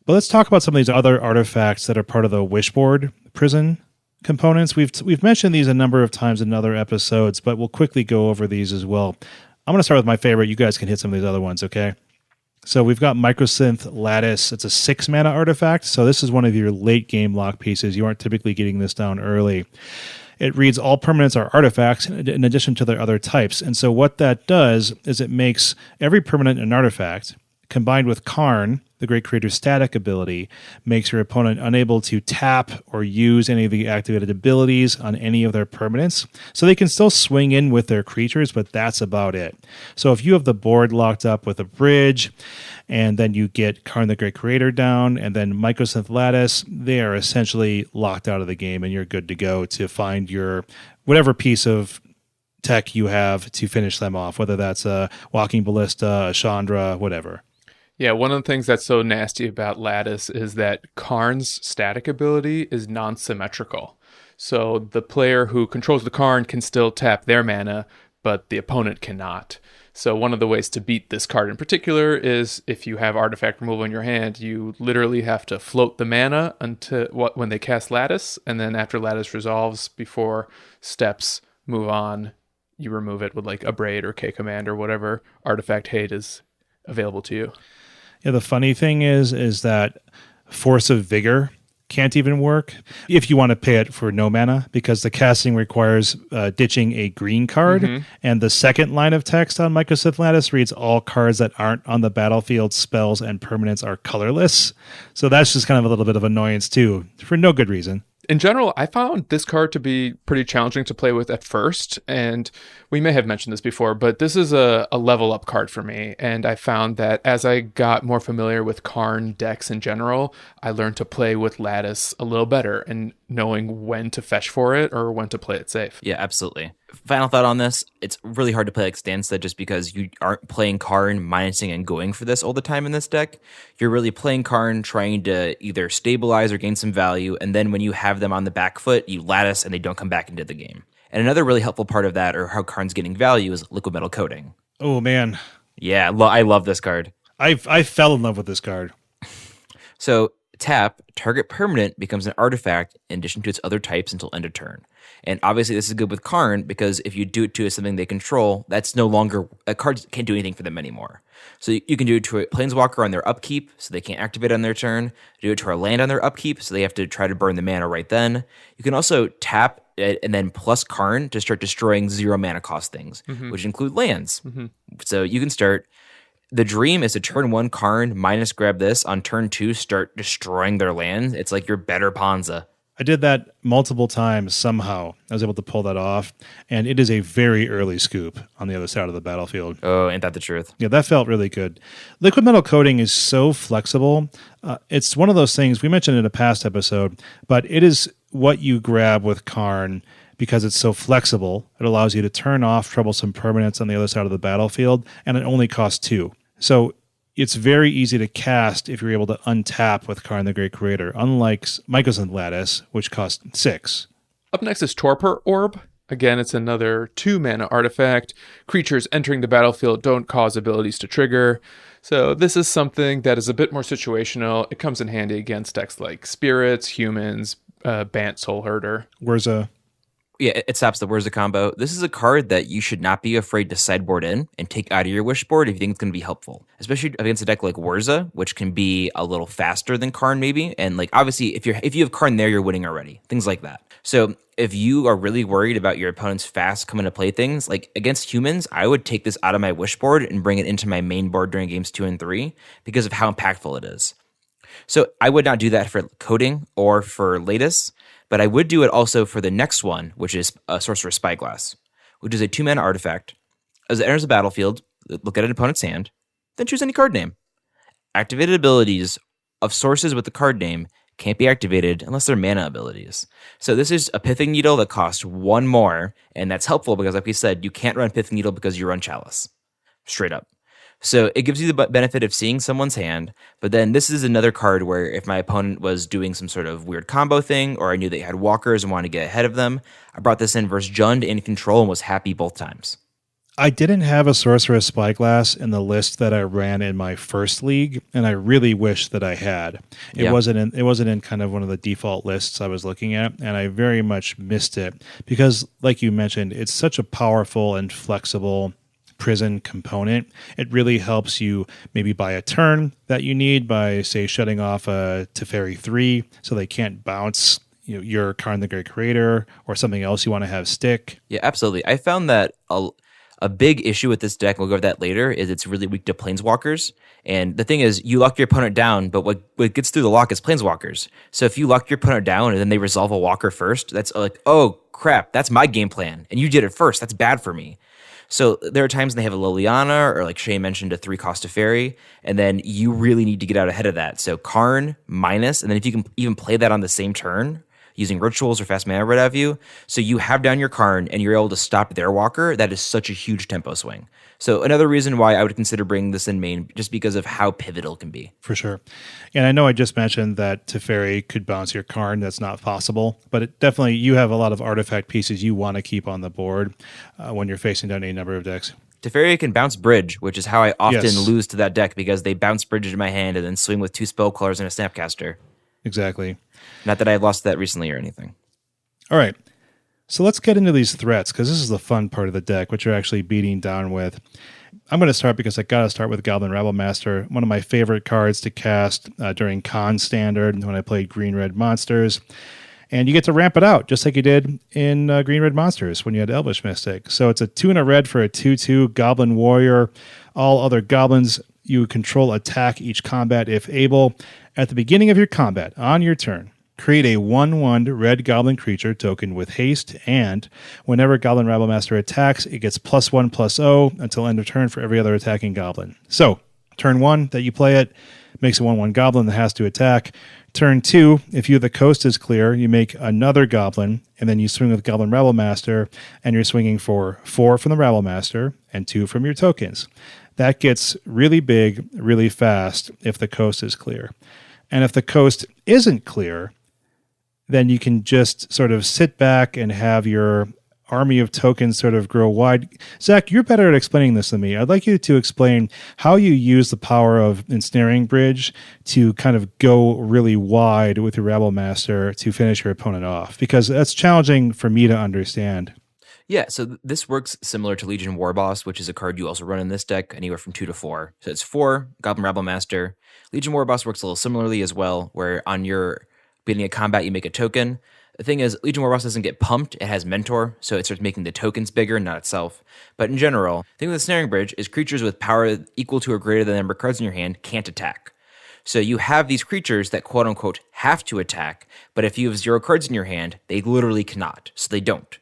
But let's talk about some of these other artifacts that are part of the wishboard prison components. We've mentioned these a number of times in other episodes, but we'll quickly go over these as well. I'm going to start with my favorite. You guys can hit some of these other ones, okay? So we've got Microsynth Lattice. It's a 6 mana artifact, so this is one of your late game lock pieces. You aren't typically getting this down early. It reads all permanents are artifacts in addition to their other types. And so what that does is it makes every permanent an artifact, combined with Karn, the Great Creator's static ability, makes your opponent unable to tap or use any of the activated abilities on any of their permanents. So they can still swing in with their creatures, but that's about it. So if you have the board locked up with a bridge, and then you get Karn the Great Creator down, and then Microsynth Lattice, they are essentially locked out of the game, and you're good to go to find your whatever piece of tech you have to finish them off, whether that's a Walking Ballista, a Chandra, whatever. Yeah, one of the things that's so nasty about Lattice is that Karn's static ability is non-symmetrical. So the player who controls the Karn can still tap their mana, but the opponent cannot. So one of the ways to beat this card in particular is if you have artifact removal in your hand, you literally have to float the mana until when they cast Lattice, and then after Lattice resolves, before steps move on, you remove it with like a Braid or K-Command or whatever artifact hate is available to you. Yeah, the funny thing is that Force of Vigor can't even work if you want to pay it for no mana, because the casting requires ditching a green card, and the second line of text on Microsynth Lattice reads all cards that aren't on the battlefield, spells, and permanents are colorless. So that's just kind of a little bit of annoyance too, for no good reason. In general, I found this card to be pretty challenging to play with at first, and we may have mentioned this before, but this is a level up card for me, and I found that as I got more familiar with Karn decks in general, I learned to play with Lattice a little better and knowing when to fetch for it or when to play it safe. Yeah, absolutely. Final thought on this, it's really hard to play like Stan said, just because you aren't playing Karn, minusing and going for this all the time in this deck. You're really playing Karn, trying to either stabilize or gain some value, and then when you have them on the back foot, you Lattice and they don't come back into the game. And another really helpful part of that, or how Karn's getting value, is liquid metal coating. Oh man. Yeah, I love this card. I fell in love with this card. So tap, target permanent becomes an artifact in addition to its other types until end of turn. And obviously this is good with Karn, because if you do it to something they control, that's no longer, a card can't do anything for them anymore. So you can do it to a planeswalker on their upkeep, so they can't activate on their turn. Do it to a land on their upkeep, so they have to try to burn the mana right then. You can also tap it and then plus Karn to start destroying 0 mana cost things, which include lands. So you can start. The dream is to turn 1 Karn minus grab this, on turn 2 start destroying their lands. It's like your better Ponza. I did that multiple times somehow. I was able to pull that off, and it is a very early scoop on the other side of the battlefield. Oh, ain't that the truth? Yeah, that felt really good. Liquid metal coating is so flexible. It's one of those things we mentioned in a past episode, but it is what you grab with Karn because it's so flexible. It allows you to turn off troublesome permanents on the other side of the battlefield, and it only costs 2. So it's very easy to cast if you're able to untap with Karn the Great Creator, unlike Microsynth Lattice, which costs 6. Up next is Torpor Orb. Again, it's another 2 mana artifact. Creatures entering the battlefield don't cause abilities to trigger. So this is something that is a bit more situational. It comes in handy against decks like Spirits, Humans, Bant Soul Herder. Wurza. Yeah, it stops the Wurza combo. This is a card that you should not be afraid to sideboard in and take out of your wishboard if you think it's going to be helpful, especially against a deck like Wurza, which can be a little faster than Karn maybe. And like obviously, if you have Karn there, you're winning already. Things like that. So if you are really worried about your opponent's fast coming to play things, like against Humans, I would take this out of my wishboard and bring it into my main board during games 2 and 3 because of how impactful it is. So I would not do that for coding or for Lattice, but I would do it also for the next one, which is Sorcerer's Spyglass, which is a 2 mana artifact. As it enters the battlefield, look at an opponent's hand, then choose any card name. Activated abilities of sources with the card name can't be activated unless they're mana abilities. So this is a Pithing Needle that costs 1 more, and that's helpful because, like we said, you can't run Pithing Needle because you run Chalice. Straight up. So it gives you the benefit of seeing someone's hand, but then this is another card where if my opponent was doing some sort of weird combo thing, or I knew they had walkers and wanted to get ahead of them, I brought this in versus Jund in control and was happy both times. I didn't have a Sorceress Spyglass in the list that I ran in my first league, and I really wish that I had. It wasn't in kind of one of the default lists I was looking at, and I very much missed it because, like you mentioned, it's such a powerful and flexible prison component. It really helps you maybe buy a turn that you need by, say, shutting off a Teferi 3 so they can't bounce your Karn the Great Creator or something else you want to have stick. Yeah, absolutely. I found that a big issue with this deck, we'll go over that later, is it's really weak to planeswalkers. And the thing is, you lock your opponent down, but what gets through the lock is planeswalkers. So if you lock your opponent down and then they resolve a walker first, that's like, oh crap, that's my game plan. And you did it first. That's bad for me. So there are times they have a Liliana, or like Shay mentioned, a 3-cost Teferi, and then you really need to get out ahead of that. So Karn minus, and then if you can even play that on the same turn, using rituals or fast mana or what have you, so you have down your Karn and you're able to stop their walker, that is such a huge tempo swing. So another reason why I would consider bringing this in main, just because of how pivotal it can be. For sure. And I know I just mentioned that Teferi could bounce your Karn. That's not possible. But it definitely, you have a lot of artifact pieces you want to keep on the board when you're facing down a number of decks. Teferi can bounce Bridge, which is how I often lose to that deck, because they bounce Bridge in my hand and then swing with 2 Spellcallers and a Snapcaster. Exactly. Not that I've lost that recently or anything. All right. So let's get into these threats, because this is the fun part of the deck, which you're actually beating down with. I'm going to start because I got to start with Goblin Rabblemaster, one of my favorite cards to cast during Con Standard when I played Green-Red Monsters. And you get to ramp it out, just like you did in Green-Red Monsters when you had Elvish Mystic. So it's a 2 and a red for a 2/2 Goblin Warrior. All other goblins you control attack each combat if able. At the beginning of your combat, on your turn, create a 1/1 red goblin creature token with haste, and whenever Goblin Rabblemaster attacks, it gets +1/+0 until end of turn for every other attacking goblin. So, turn 1 that you play it, makes a 1/1 goblin that has to attack. Turn 2, if the coast is clear, you make another goblin, and then you swing with Goblin Rabblemaster, and you're swinging for 4 from the Rabblemaster and 2 from your tokens. That gets really big, really fast if the coast is clear. And if the coast isn't clear, then you can just sort of sit back and have your army of tokens sort of grow wide. Zach, you're better at explaining this than me. I'd like you to explain how you use the power of Ensnaring Bridge to kind of go really wide with your Rabblemaster to finish your opponent off, because that's challenging for me to understand. Yeah, so this works similar to Legion Warboss, which is a card you also run in this deck, anywhere from 2 to 4. So it's 4, Goblin Rabblemaster. Legion Warboss works a little similarly as well, where on your beginning of combat, you make a token. The thing is, Legion Warboss doesn't get pumped, it has Mentor, so it starts making the tokens bigger, not itself. But in general, the thing with the Snaring Bridge is creatures with power equal to or greater than the number of cards in your hand can't attack. So you have these creatures that quote-unquote have to attack, but if you have 0 cards in your hand, they literally cannot, so they don't.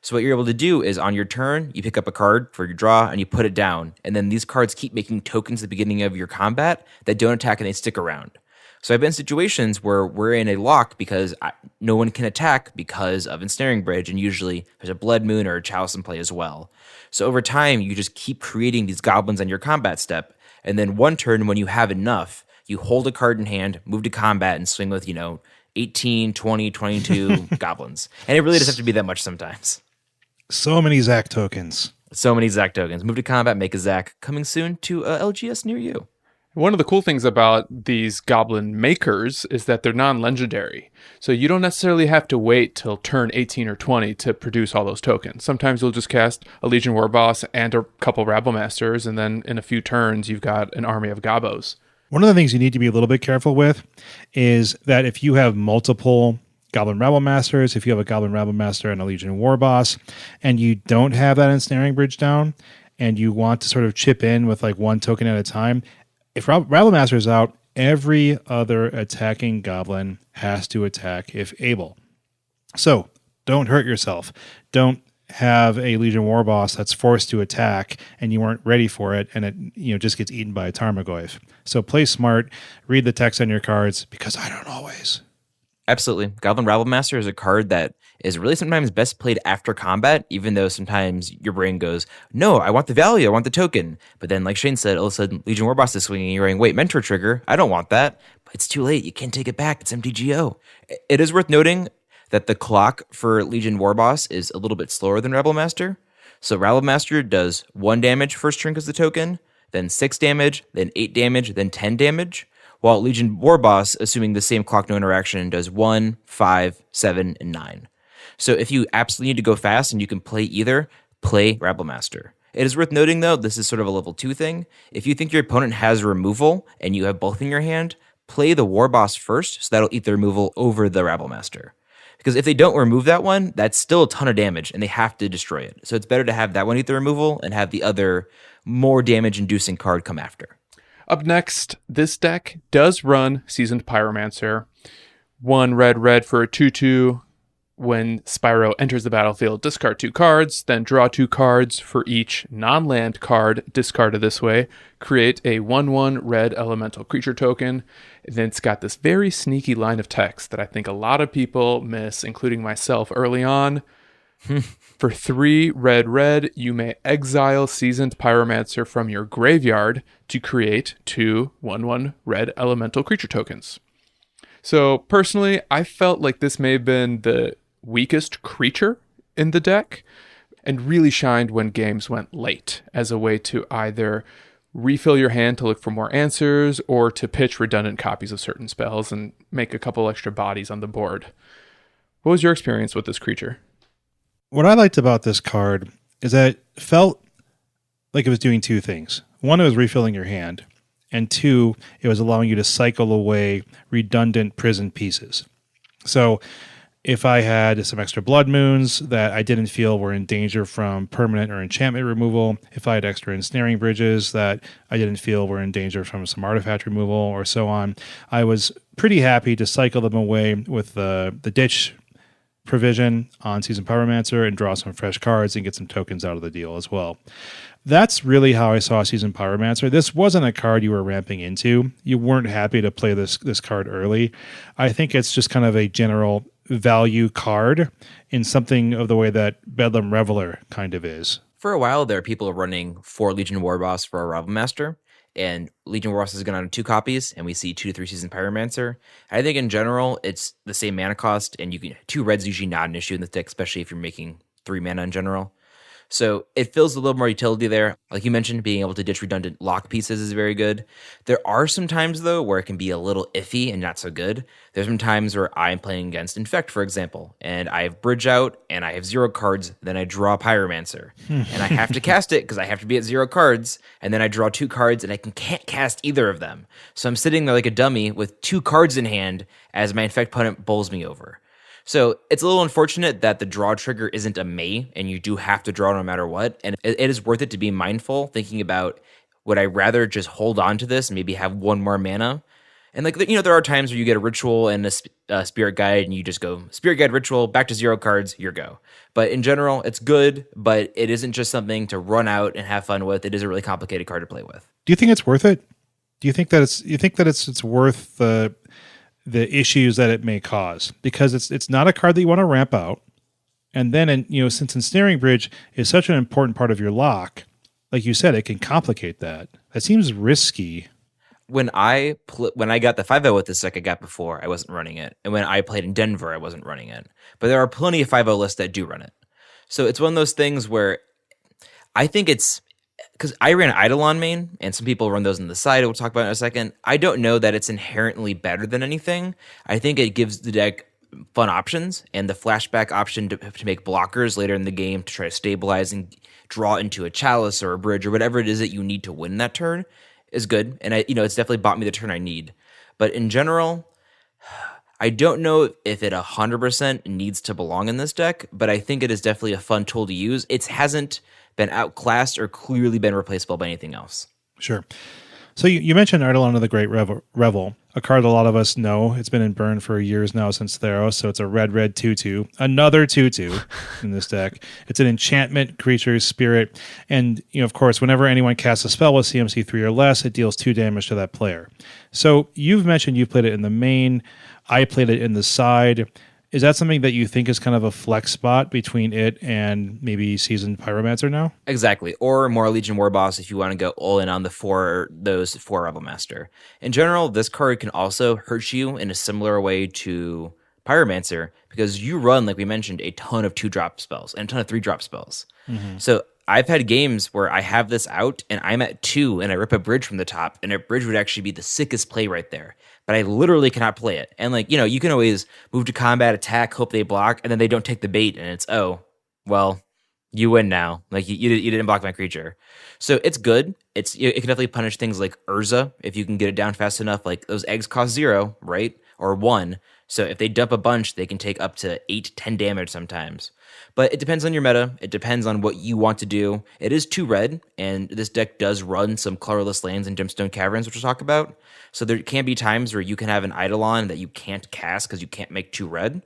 So what you're able to do is on your turn, you pick up a card for your draw and you put it down. And then these cards keep making tokens at the beginning of your combat that don't attack and they stick around. So I've been in situations where we're in a lock because no one can attack because of Ensnaring Bridge. And usually there's a Blood Moon or a Chalice in play as well. So over time, you just keep creating these goblins on your combat step. And then one turn when you have enough, you hold a card in hand, move to combat and swing with, 18, 20, 22 goblins. And it really doesn't have to be that much sometimes. So many Zach tokens. So many Zach tokens. Move to combat, make a Zach. Coming soon to LGS near you. One of the cool things about these goblin makers is that they're non-legendary. So you don't necessarily have to wait till turn 18 or 20 to produce all those tokens. Sometimes you'll just cast a Legion Warboss and a couple Rabblmasters, and then in a few turns you've got an army of Gobos. One of the things you need to be a little bit careful with is that if you have multiple Goblin Rabblmasters, if you have a Goblin Rabblemaster and a Legion Warboss, and you don't have that Ensnaring Bridge down, and you want to sort of chip in with like one token at a time, if Rabblemaster is out, every other attacking goblin has to attack if able. So don't hurt yourself. Don't have a Legion Warboss that's forced to attack and you weren't ready for it, and it just gets eaten by a Tarmogoyf. So play smart, read the text on your cards, because I don't always. Absolutely. Goblin Rabblemaster is a card that is really sometimes best played after combat, even though sometimes your brain goes, no, I want the value, I want the token. But then, like Shane said, all of a sudden, Legion Warboss is swinging, and you're going, wait, Mentor Trigger, I don't want that. But it's too late. You can't take it back. It's MTGO. It is worth noting that the clock for Legion Warboss is a little bit slower than Rabblemaster. So Rabblemaster does 1 damage first turn because the token, then 6 damage, then 8 damage, then 10 damage. While Legion Warboss, assuming the same clock no interaction, does 1, 5, 7, and 9. So if you absolutely need to go fast and you can play either, play Rabblemaster. It is worth noting, though, this is sort of a level 2 thing. If you think your opponent has removal and you have both in your hand, play the Warboss first, so that'll eat the removal over the Rabblemaster. Because if they don't remove that one, that's still a ton of damage, and they have to destroy it. So it's better to have that one eat the removal and have the other more damage-inducing card come after. Up next, this deck does run Seasoned Pyromancer. 1 red for a 2/2. When Spyro enters the battlefield, discard 2 cards, then draw 2 cards for each non-land card discarded this way. Create a 1/1 red elemental creature token. And then it's got this very sneaky line of text that I think a lot of people miss, including myself early on. For 3 red, you may exile Seasoned Pyromancer from your graveyard to create 2 1/1 red elemental creature tokens. So personally, I felt like this may have been the weakest creature in the deck and really shined when games went late as a way to either refill your hand to look for more answers or to pitch redundant copies of certain spells and make a couple extra bodies on the board. What was your experience with this creature? What I liked about this card is that it felt like it was doing 2 things. One, it was refilling your hand, and 2, it was allowing you to cycle away redundant prison pieces. So if I had some extra blood moons that I didn't feel were in danger from permanent or enchantment removal, if I had extra ensnaring bridges that I didn't feel were in danger from some artifact removal or so on, I was pretty happy to cycle them away with the ditch provision on Seasoned Pyromancer and draw some fresh cards and get some tokens out of the deal as well. That's really how I saw Seasoned Pyromancer. This wasn't a card you were ramping into. You weren't happy to play this card early. I think it's just kind of a general value card in something of the way that Bedlam Reveler kind of is. For a while there, people are running 4 Legion Warboss for a Rabblemaster, and Legion Warboss is going on 2 copies, and we see 2 to 3 Seasoned Pyromancer. I think in general, it's the same mana cost, and you can 2 red's usually not an issue in this deck, especially if you're making 3 mana in general. So it feels a little more utility there. Like you mentioned, being able to ditch redundant lock pieces is very good. There are some times, though, where it can be a little iffy and not so good. There's some times where I'm playing against Infect, for example, and I have Bridge out, and I have 0 cards, then I draw Pyromancer. And I have to cast it because I have to be at 0 cards, and then I draw 2 cards, and I can't cast either of them. So I'm sitting there like a dummy with 2 cards in hand as my Infect opponent bowls me over. So it's a little unfortunate that the draw trigger isn't a may, and you do have to draw no matter what. And it is worth it to be mindful, thinking about, would I rather just hold on to this and maybe have 1 more mana? And there are times where you get a ritual and a spirit guide, and you just go spirit guide ritual, back to 0 cards, your go. But in general, it's good, but it isn't just something to run out and have fun with. It is a really complicated card to play with. Do you think it's worth it? Do you think that it's worth the issues that it may cause? Because it's not a card that you want to ramp out. And then, since Ensnaring Bridge is such an important part of your lock, like you said, it can complicate that. That seems risky. When I got the 5-0 with this deck I got before, I wasn't running it. And when I played in Denver, I wasn't running it. But there are plenty of 5-0 lists that do run it. So it's one of those things where I think it's, because I ran Eidolon main, and some people run those on the side, we'll talk about in a second. I don't know that it's inherently better than anything. I think it gives the deck fun options, and the flashback option to make blockers later in the game to try to stabilize and draw into a chalice or a bridge or whatever it is that you need to win that turn is good. And it's definitely bought me the turn I need. But in general, I don't know if it 100% needs to belong in this deck, but I think it is definitely a fun tool to use. It hasn't been outclassed or clearly been replaceable by anything else. Sure. So you mentioned Eidolon of the Great Revel. a card a lot of us know. It's been in burn for years now since Theros, so it's a red 2/2. Another 2/2 in this deck. It's an enchantment, creature, spirit, and of course, whenever anyone casts a spell with CMC 3 or less, it deals 2 damage to that player. So you've mentioned you've played it in the main. I played it in the side. Is that something that you think is kind of a flex spot between it and maybe Seasoned Pyromancer now? Exactly. Or more Legion War Boss if you want to go all in on those four Rebel Master. In general, this card can also hurt you in a similar way to Pyromancer because you run, like we mentioned, a ton of 2-drop spells and a ton of 3-drop spells. Mm-hmm. So I've had games where I have this out and I'm at 2 and I rip a bridge from the top, and a bridge would actually be the sickest play right there. But I literally cannot play it. And you can always move to combat, attack, hope they block, and then they don't take the bait, and it's, oh, well, you win now. You didn't block my creature. So it's good. It can definitely punish things like Urza if you can get it down fast enough. Like those eggs cost 0, right? Or 1. So if they dump a bunch, they can take up to 8, 10 damage sometimes. But it depends on your meta. It depends on what you want to do. It is 2 red, and this deck does run some colorless lands and Gemstone Caverns, which we'll talk about. So there can be times where you can have an Eidolon that you can't cast because you can't make 2 red.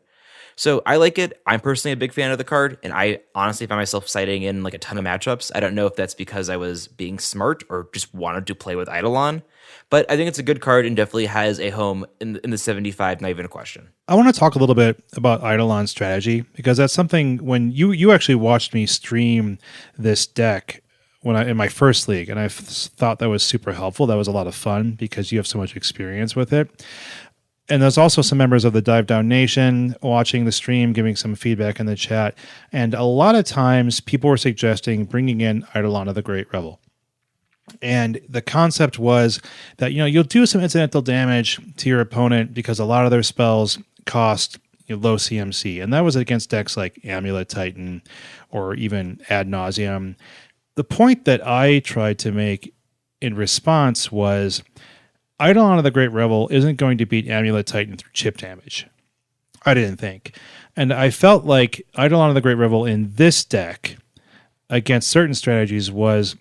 So I like it. I'm personally a big fan of the card, and I honestly find myself citing in like a ton of matchups. I don't know if that's because I was being smart or just wanted to play with Eidolon, but I think it's a good card and definitely has a home in the 75, not even a question. I want to talk a little bit about Eidolon strategy, because that's something when you actually watched me stream this deck in my first league, and I thought that was super helpful. That was a lot of fun because you have so much experience with it. And there's also some members of the Dive Down Nation watching the stream, giving some feedback in the chat. And a lot of times people were suggesting bringing in Eidolon of the Great Revel. And the concept was that, you'll do some incidental damage to your opponent because a lot of their spells cost low CMC. And that was against decks like Amulet Titan or even Ad Nauseam. The point that I tried to make in response was Eidolon of the Great Revel isn't going to beat Amulet Titan through chip damage. I didn't think. And I felt like Eidolon of the Great Revel in this deck against certain strategies was,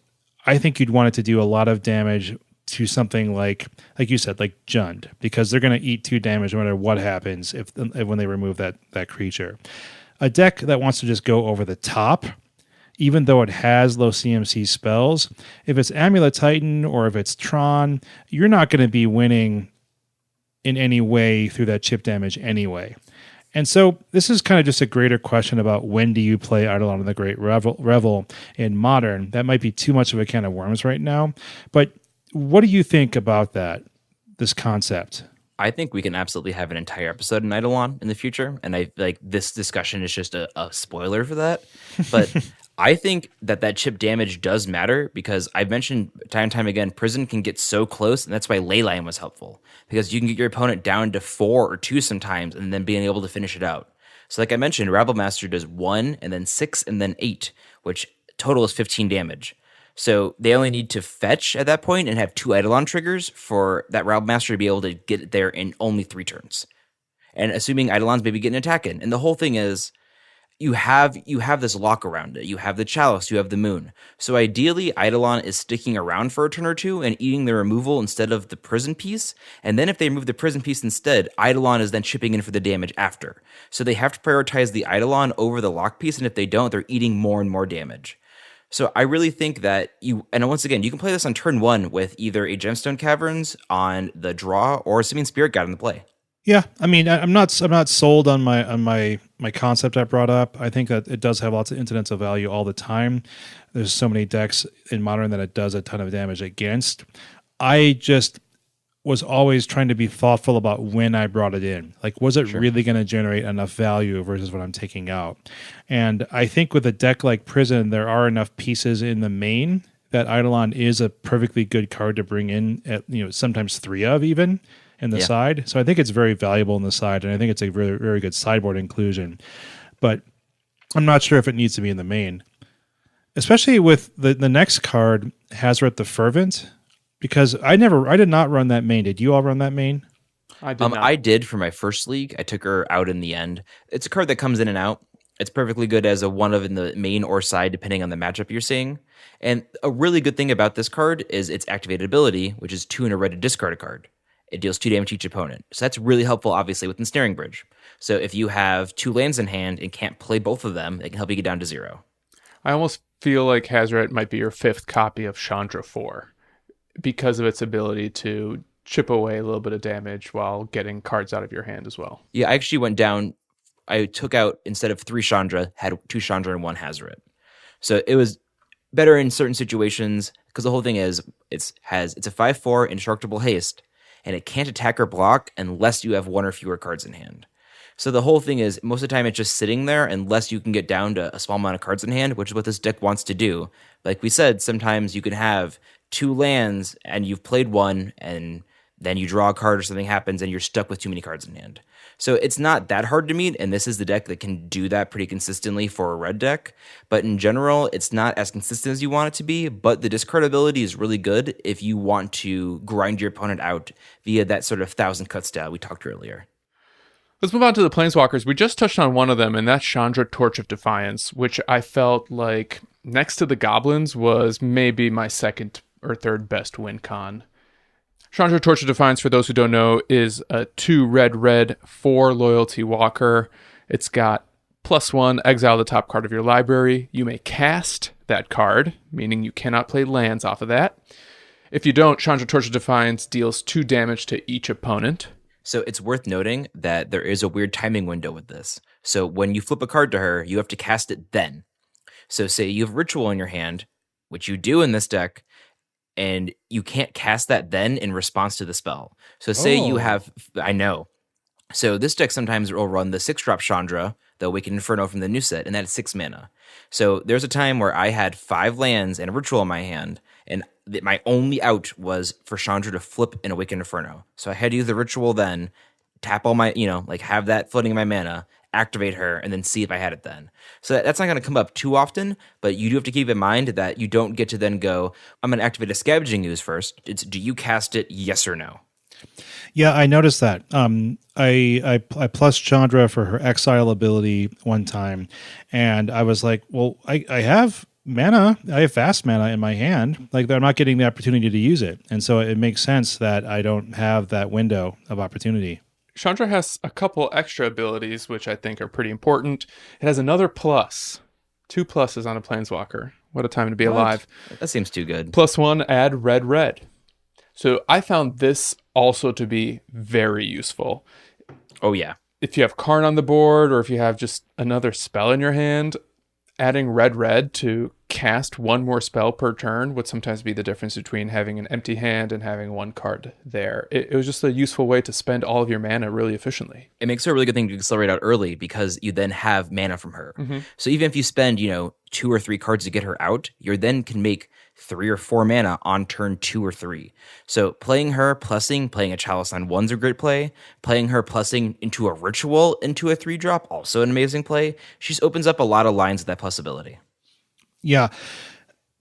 I think you'd want it to do a lot of damage to something like you said, like Jund, because they're going to eat 2 damage no matter what happens when they remove that creature. A deck that wants to just go over the top, even though it has low CMC spells, if it's Amulet Titan or if it's Tron, you're not going to be winning in any way through that chip damage anyway. And so this is kind of just a greater question about when do you play Eidolon of the Great Revel in Modern. That might be too much of a can of worms right now. But what do you think about this concept? I think we can absolutely have an entire episode in Eidolon in the future. And I like this discussion is just a spoiler for that. But I think that chip damage does matter because I've mentioned time and time again, Prison can get so close, and that's why Leyline was helpful. Because you can get your opponent down to 4 or 2 sometimes and then being able to finish it out. So like I mentioned, Rabble Master does 1 and then 6 and then 8, which total is 15 damage. So they only need to fetch at that point and have 2 Eidolon triggers for that Rabble Master to be able to get it there in only 3 turns. And assuming Eidolon's maybe getting an attack in. And the whole thing is, you have this lock around it. You have the Chalice, you have the Moon. So ideally, Eidolon is sticking around for a turn or 2 and eating the removal instead of the prison piece. And then if they remove the prison piece instead, Eidolon is then chipping in for the damage after. So they have to prioritize the Eidolon over the lock piece, and if they don't, they're eating more and more damage. So I really think that and once again, you can play this on turn 1 with either a Gemstone Caverns on the draw or a Simian Spirit Guide on the play. Yeah, I mean, I'm not sold on my concept I brought up. I think that it does have lots of incidental value all the time. There's so many decks in Modern that it does a ton of damage against. I just was always trying to be thoughtful about when I brought it in. Like, was it really going to generate enough value versus what I'm taking out? And I think with a deck like Prison, there are enough pieces in the main that Eidolon is a perfectly good card to bring in at, sometimes 3 of even in the side. So I think it's very valuable in the side, and I think it's a very, very good sideboard inclusion. But I'm not sure if it needs to be in the main. Especially with the next card, Hazoret the Fervent, because I did not run that main. Did you all run that main? I did not. I did for my first league. I took her out in the end. It's a card that comes in and out. It's perfectly good as a one of in the main or side, depending on the matchup you're seeing. And a really good thing about this card is its activated ability, which is 2 in a red to discard a card. it deals 2 damage to each opponent. So that's really helpful, obviously, with Ensnaring Bridge. So if you have 2 lands in hand and can't play both of them, it can help you get down to 0. I almost feel like Hazoret might be your 5th copy of Chandra 4 because of its ability to chip away a little bit of damage while getting cards out of your hand as well. Yeah, I actually went down. I took out, instead of 3 Chandra, had 2 Chandra and 1 Hazoret. So it was better in certain situations because the whole thing is it's a 5/4 indestructible haste, and it can't attack or block unless you have 1 or fewer cards in hand. So the whole thing is most of the time it's just sitting there unless you can get down to a small amount of cards in hand, which is what this deck wants to do. Like we said, sometimes you can have 2 lands and you've played 1 and then you draw a card or something happens and you're stuck with too many cards in hand. So it's not that hard to meet, and this is the deck that can do that pretty consistently for a red deck. But in general, it's not as consistent as you want it to be, but the discard ability is really good if you want to grind your opponent out via that sort of 1,000 cut style we talked earlier. Let's move on to the Planeswalkers. We just touched on one of them, and that's Chandra Torch of Defiance, which I felt like next to the Goblins was maybe my 2nd or 3rd best win con. Chandra Torch of Defiance, for those who don't know, is a 2 red, 4 loyalty walker. It's got +1, exile the top card of your library. You may cast that card, meaning you cannot play lands off of that. If you don't, Chandra Torch of Defiance deals 2 damage to each opponent. So it's worth noting that there is a weird timing window with this. So when you flip a card to her, you have to cast it then. So say you have Ritual in your hand, which you do in this deck, and you can't cast that then in response to the spell. So say you have, I know. So this deck sometimes will run the 6-drop Chandra, the Awakened Inferno from the new set, and that's 6 mana. So there's a time where I had 5 lands and a Ritual in my hand, and my only out was for Chandra to flip an Awakened Inferno. So I had to use the Ritual then, tap all my, have that floating in my mana, activate her, and then see if I had it then. So that's not going to come up too often, but you do have to keep in mind that you don't get to then go, I'm going to activate a Scavenging Ooze first. It's, do you cast it, yes or no? Yeah, I noticed that. I plus Chandra for her exile ability one time, and I was like, well, I have mana. I have fast mana in my hand. Like, I'm not getting the opportunity to use it. And so it makes sense that I don't have that window of opportunity. Chandra has a couple extra abilities, which I think are pretty important. It has another plus. 2 pluses on a Planeswalker. What a time to be alive. That seems too good. +1, add red. So I found this also to be very useful. Oh, yeah. If you have Karn on the board, or if you have just another spell in your hand, adding red to cast 1 more spell per turn would sometimes be the difference between having an empty hand and having 1 card there. It was just a useful way to spend all of your mana really efficiently. It makes her a really good thing to accelerate out early because you then have mana from her. Mm-hmm. So even if you spend, 2 or 3 cards to get her out, you then can make 3 or 4 mana on turn 2 or 3. So playing her, playing a Chalice on 1's a great play. Playing her, into a Ritual into a 3-drop, also an amazing play. She just opens up a lot of lines with that plus ability. Yeah.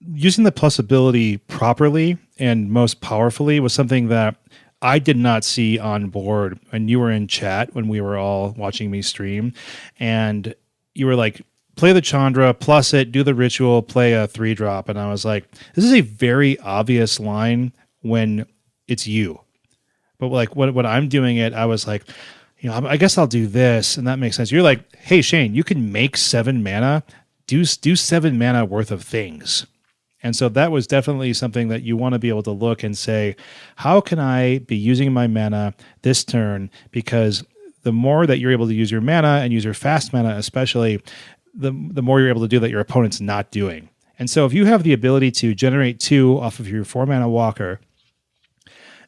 Using the plus ability properly and most powerfully was something that I did not see on board when you were in chat, when we were all watching me stream. And you were like, play the Chandra, plus it, do the Ritual, play a 3-drop. And I was like, this is a very obvious line when it's you. But like when I'm doing it, I was like, I guess I'll do this. And that makes sense. You're like, hey, Shane, you can make 7 mana. Do 7 mana worth of things. And so that was definitely something that you want to be able to look and say, how can I be using my mana this turn? Because the more that you're able to use your mana and use your fast mana especially, the more you're able to do that your opponent's not doing. And so if you have the ability to generate 2 off of your 4 mana walker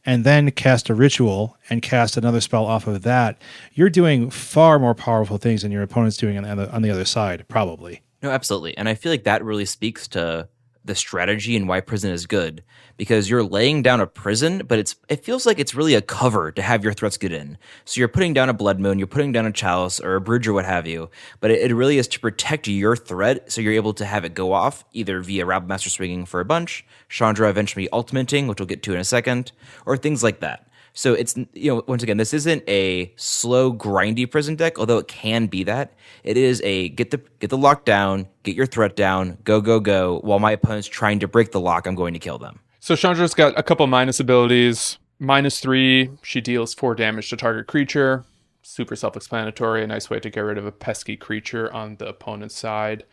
and then cast a Ritual and cast another spell off of that, you're doing far more powerful things than your opponent's doing on the other side, probably. No, absolutely. And I feel like that really speaks to the strategy and why prison is good, because you're laying down a prison, but it feels like it's really a cover to have your threats get in. So you're putting down a Blood Moon, you're putting down a Chalice or a Bridge or what have you, but it really is to protect your threat so you're able to have it go off either via Rabblemaster swinging for a bunch, Chandra eventually ultimating, which we'll get to in a second, or things like that. So it's, once again, this isn't a slow, grindy prison deck, although it can be that. It is a get the lock down, get your threat down, go, while my opponent's trying to break the lock, I'm going to kill them. So Chandra's got a couple minus abilities. -3, she deals 4 damage to target creature. Super self-explanatory, a nice way to get rid of a pesky creature on the opponent's side.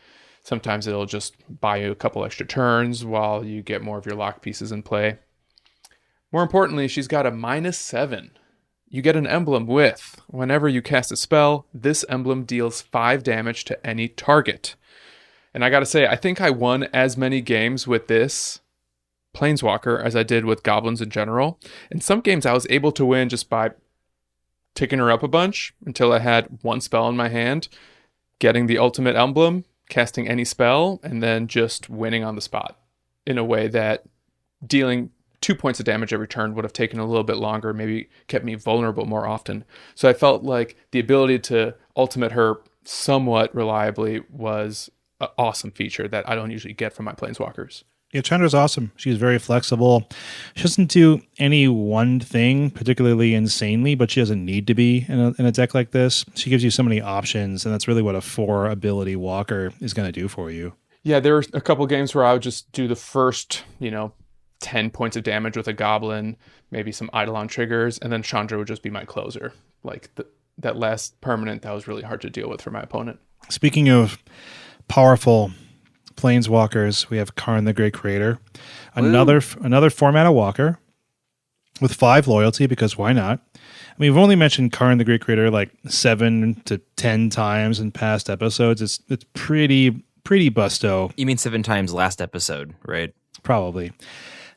Sometimes it'll just buy you a couple extra turns while you get more of your lock pieces in play. More importantly, she's got a -7. You get an emblem with, whenever you cast a spell, this emblem deals 5 damage to any target. And I gotta say, I think I won as many games with this planeswalker as I did with goblins in general. In some games, I was able to win just by ticking her up a bunch until I had one spell in my hand, getting the ultimate emblem, casting any spell, and then just winning on the spot in a way that dealing 2 points of damage every turn would have taken a little bit longer, maybe kept me vulnerable more often. So I felt like the ability to ultimate her somewhat reliably was an awesome feature that I don't usually get from my planeswalkers. Yeah, Chandra's awesome. She's very flexible. She doesn't do any one thing particularly insanely, but she doesn't need to be in a deck like this. She gives you so many options, and that's really what a 4 ability walker is going to do for you. Yeah, there were a couple games where I would just do the first, 10 points of damage with a goblin, maybe some Eidolon triggers, and then Chandra would just be my closer. Like that last permanent, that was really hard to deal with for my opponent. Speaking of powerful planeswalkers, we have Karn the Great Creator. Another format of walker with 5 loyalty, because why not? I mean, we've only mentioned Karn the Great Creator like 7 to 10 times in past episodes. It's pretty busto. You mean 7 times last episode, right? Probably.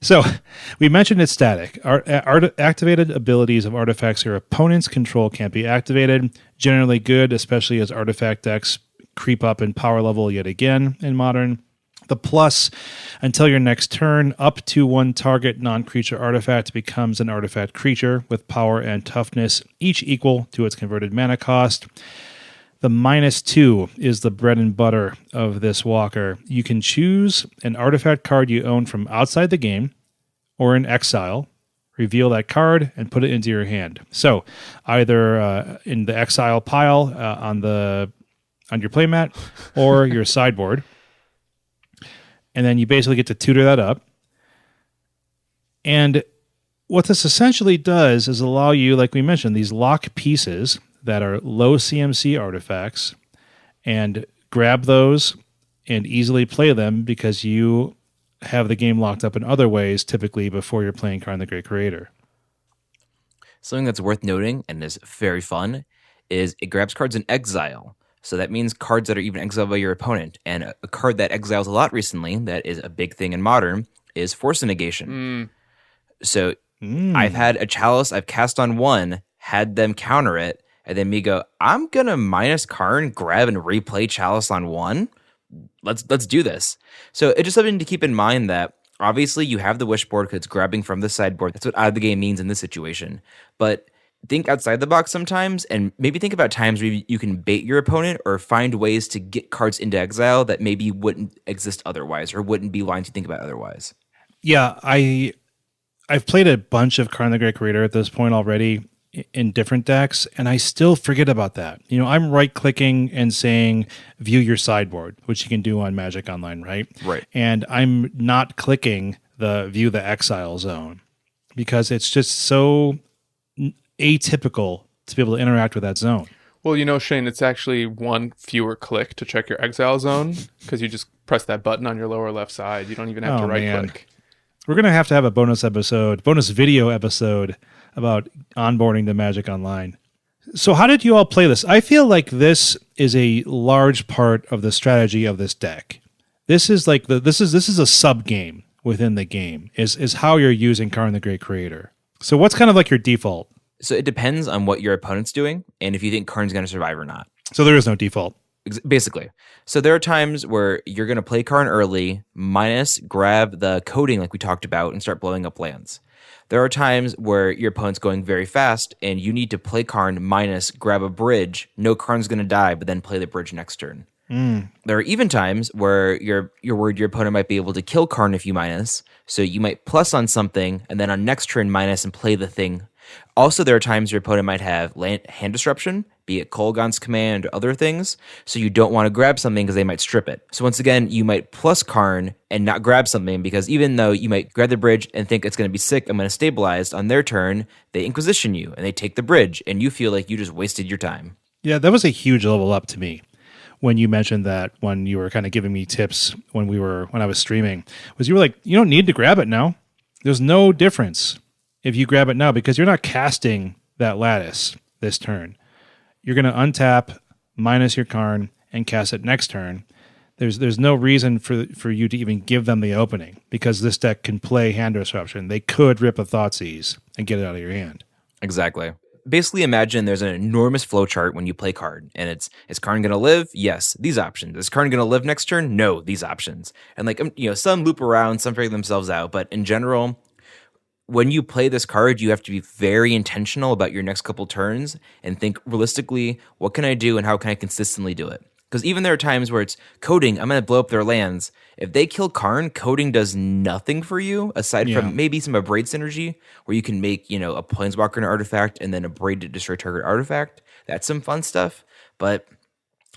So, we mentioned it's static. Activated abilities of artifacts your opponent's control can't be activated. Generally good, especially as artifact decks creep up in power level yet again in Modern. The plus, until your next turn, up to 1 target non-creature artifact becomes an artifact creature with power and toughness, each equal to its converted mana cost. The -2 is the bread and butter of this walker. You can choose an artifact card you own from outside the game or in exile, reveal that card, and put it into your hand. So either in the exile pile on your playmat or your sideboard. And then you basically get to tutor that up. And what this essentially does is allow you, like we mentioned, these lock pieces that are low CMC artifacts, and grab those and easily play them because you have the game locked up in other ways, typically before you're playing Karn the Great Creator. Something that's worth noting and is very fun is it grabs cards in exile. So that means cards that are even exiled by your opponent. And a card that exiles a lot recently, that is a big thing in Modern, is Force Negation. So I've had a Chalice I've cast on 1, had them counter it, and then me go, I'm going to minus Karn, grab and replay Chalice on 1. Let's do this. So it's just something to keep in mind that obviously you have the wishboard because it's grabbing from the sideboard. That's what out of the game means in this situation. But think outside the box sometimes, and maybe think about times where you can bait your opponent or find ways to get cards into exile that maybe wouldn't exist otherwise or wouldn't be lines to think about otherwise. Yeah, I've played a bunch of Karn the Great Creator at this point already in different decks, and I still forget about that. I'm right-clicking and saying view your sideboard, which you can do on Magic Online, right? Right. And I'm not clicking the view the exile zone because it's just so atypical to be able to interact with that zone. Well, Shane, it's actually one fewer click to check your exile zone because you just press that button on your lower left side. You don't even have to right-click. We're going to have a bonus video episode about onboarding to Magic Online. So how did you all play this? I feel like this is a large part of the strategy of this deck. This is like this is a sub game within the game. Is how you're using Karn the Great Creator. So what's kind of like your default? So it depends on what your opponent's doing and if you think Karn's going to survive or not. So there is no default. Basically. So there are times where you're going to play Karn early, minus grab the coding like we talked about and start blowing up lands. There are times where your opponent's going very fast and you need to play Karn minus grab a bridge. No Karn's going to die, but then play the bridge next turn. There are even times where you're worried your opponent might be able to kill Karn if you minus, so you might plus on something and then on next turn minus and play the thing. Also, there are times your opponent might have hand disruption, be it Kolaghan's command or other things, so you don't want to grab something because they might strip it. So once again, you might plus Karn and not grab something because even though you might grab the bridge and think it's going to be sick, I'm going to stabilize, on their turn, they Inquisition you and they take the bridge and you feel like you just wasted your time. Yeah, that was a huge level up to me when you mentioned that, when you were kind of giving me tips when I was streaming, was you were like, you don't need to grab it now. There's no difference if you grab it now because you're not casting that lattice this turn. You're going to untap, minus your Karn, and cast it next turn. There's no reason for you to even give them the opening because this deck can play hand disruption. They could rip a Thoughtseize and get it out of your hand. Exactly. Basically, imagine there's an enormous flowchart when you play Karn, and is Karn going to live? Yes, these options. Is Karn going to live next turn? No, these options. And some loop around, some figure themselves out, but in general, when you play this card, you have to be very intentional about your next couple turns and think realistically, what can I do and how can I consistently do it? Because even there are times where it's coding, I'm going to blow up their lands. If they kill Karn, coding does nothing for you, aside from maybe some Abrade synergy, where you can make, a planeswalker an artifact and then Abrade to destroy target artifact. That's some fun stuff. But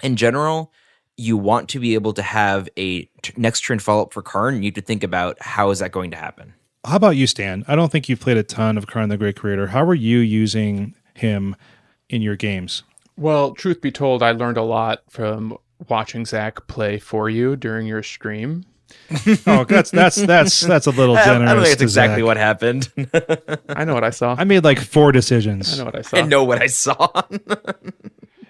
in general, you want to be able to have a next turn follow-up for Karn. You need to think about how is that going to happen. How about you, Stan? I don't think you've played a ton of Karn the Great Creator. How are you using him in your games? Well, truth be told, I learned a lot from watching Zach play for you during your stream. Oh, that's a little generous. I don't think that's exactly Zach. what happened. I know what I saw. I made like 4 decisions. I know what I saw. I know what I saw.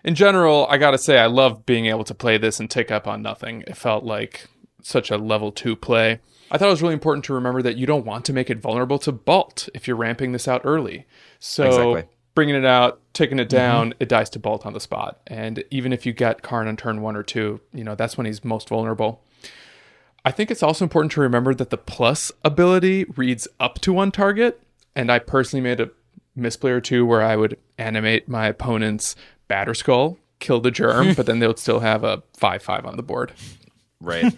In general, I gotta say, I love being able to play this and tick up on nothing. It felt like such a level 2 play. I thought it was really important to remember that you don't want to make it vulnerable to Bolt if you're ramping this out early. So Exactly. Bringing it out, taking it down, it dies to Bolt on the spot. And even if you get Karn on turn 1 or 2, that's when he's most vulnerable. I think it's also important to remember that the plus ability reads up to one target. And I personally made a misplay or two where I would animate my opponent's Batterskull, kill the germ, but then they would still have a 5/5 on the board. Right.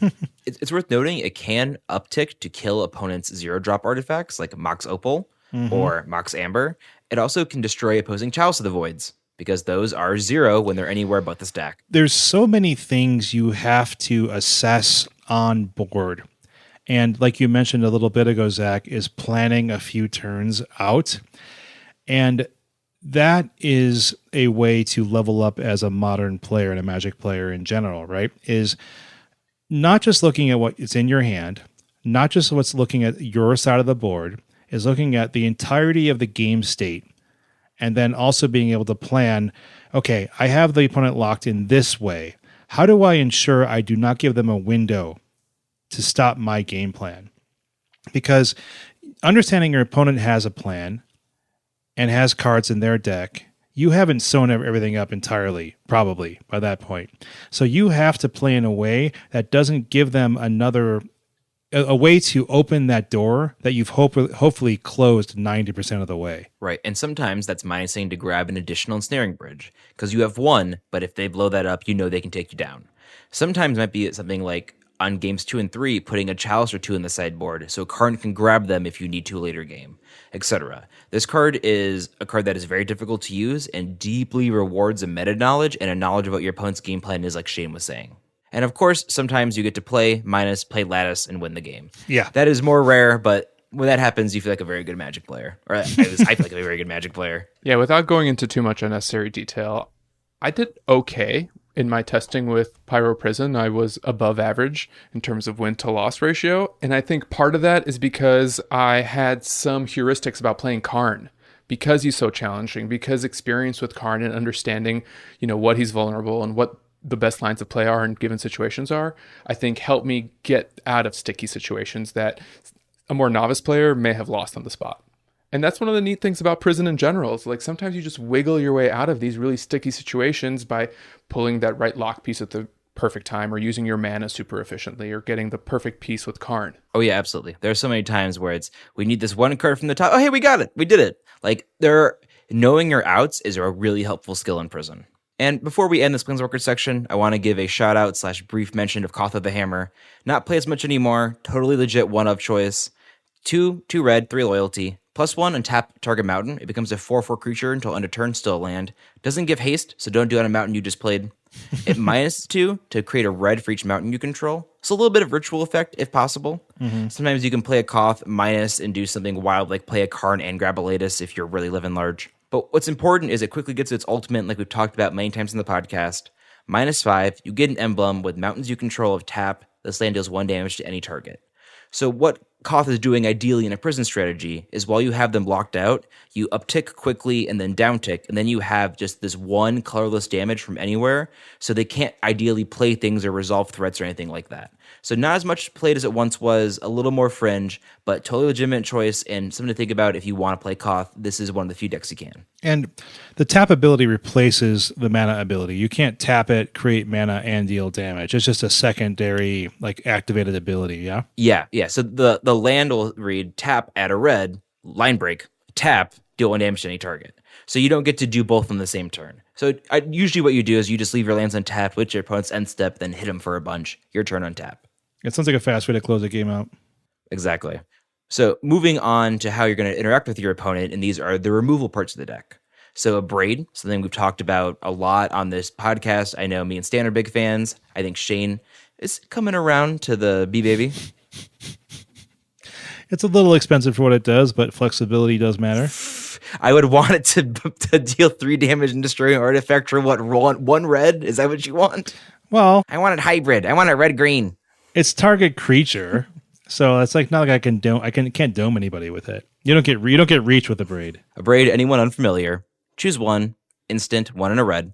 It's worth noting it can uptick to kill opponents' 0-drop artifacts like Mox Opal or Mox Amber. It also can destroy opposing Chalice of the Voids because those are 0 when they're anywhere but the stack. There's so many things you have to assess on board. And like you mentioned a little bit ago, Zach, is planning a few turns out. And that is a way to level up as a modern player and a Magic player in general, right? Is not just looking at what is in your hand, not just what's looking at your side of the board, is looking at the entirety of the game state, and then also being able to plan, okay, I have the opponent locked in this way. How do I ensure I do not give them a window to stop my game plan? Because understanding your opponent has a plan and has cards in their deck, you haven't sewn everything up entirely, probably, by that point. So you have to play in a way that doesn't give them a way to open that door that you've hopefully closed 90% of the way. Right. And sometimes that's minusing to grab an additional ensnaring bridge because you have 1, but if they blow that up, they can take you down. Sometimes it might be something like on games 2 and 3, putting a Chalice or 2 in the sideboard so Karn can grab them if you need to later game, etc. This card is a card that is very difficult to use and deeply rewards a meta knowledge and a knowledge about your opponent's game plan, is like Shane was saying. And of course, sometimes you get to play Lattice and win the game. Yeah. That is more rare, but when that happens, you feel like a very good Magic player. Or I feel like a very good Magic player. Yeah, without going into too much unnecessary detail, I did okay in my testing with Pyro Prison. I was above average in terms of win to loss ratio. And I think part of that is because I had some heuristics about playing Karn. Because he's so challenging, because experience with Karn and understanding, what he's vulnerable and what the best lines of play are in given situations are, I think helped me get out of sticky situations that a more novice player may have lost on the spot. And that's one of the neat things about Prison in general. It's like sometimes you just wiggle your way out of these really sticky situations by pulling that right lock piece at the perfect time or using your mana super efficiently or getting the perfect piece with Karn. Oh yeah, absolutely. There are so many times where we need this one card from the top. Oh, hey, we got it. We did it. Like knowing your outs is a really helpful skill in Prison. And before we end this Planeswalker section, I want to give a shout out / brief mention of Kotha the Hammer. Not play as much anymore. Totally legit one of choice. 2 red, 3 loyalty. +1 untap target mountain. It becomes a 4/4 creature until end of turn, still a land. Doesn't give haste, so don't do it on a mountain you just played. It -2 to create a red for each mountain you control. So a little bit of ritual effect if possible. Sometimes you can play a Koth minus and do something wild like play a Karn and grab a Lattice if you're really living large. But what's important is it quickly gets its ultimate, like we've talked about many times in the podcast. -5, you get an emblem with mountains you control of tap. This land deals 1 damage to any target. So what Koth is doing ideally in a prison strategy is while you have them locked out, you uptick quickly and then downtick, and then you have just this 1 colorless damage from anywhere, so they can't ideally play things or resolve threats or anything like that. So not as much played as it once was, a little more fringe, but totally legitimate choice and something to think about if you want to play Koth. This is one of the few decks you can. And the tap ability replaces the mana ability. You can't tap it, create mana, and deal damage. It's just a secondary, like, activated ability, yeah? Yeah. So the land will read tap, add a red, line break, tap, deal 1 damage to any target. So you don't get to do both on the same turn. So usually what you do is you just leave your lands untapped with your opponent's end step, then hit them for a bunch. Your turn on tap. It sounds like a fast way to close a game out. Exactly. So moving on to how you're going to interact with your opponent, and these are the removal parts of the deck. So a braid, something we've talked about a lot on this podcast. I know me and Stan are big fans. I think Shane is coming around to the B-Baby. It's a little expensive for what it does, but flexibility does matter. I would want it to deal 3 damage and destroy an artifact for what, 1 red? Is that what you want? Well, I want it hybrid. I want it red-green. it's target creature, so it's like not like can't dome anybody with it. You don't get reach with a braid. A braid, anyone unfamiliar. Choose 1, instant, 1 and a red.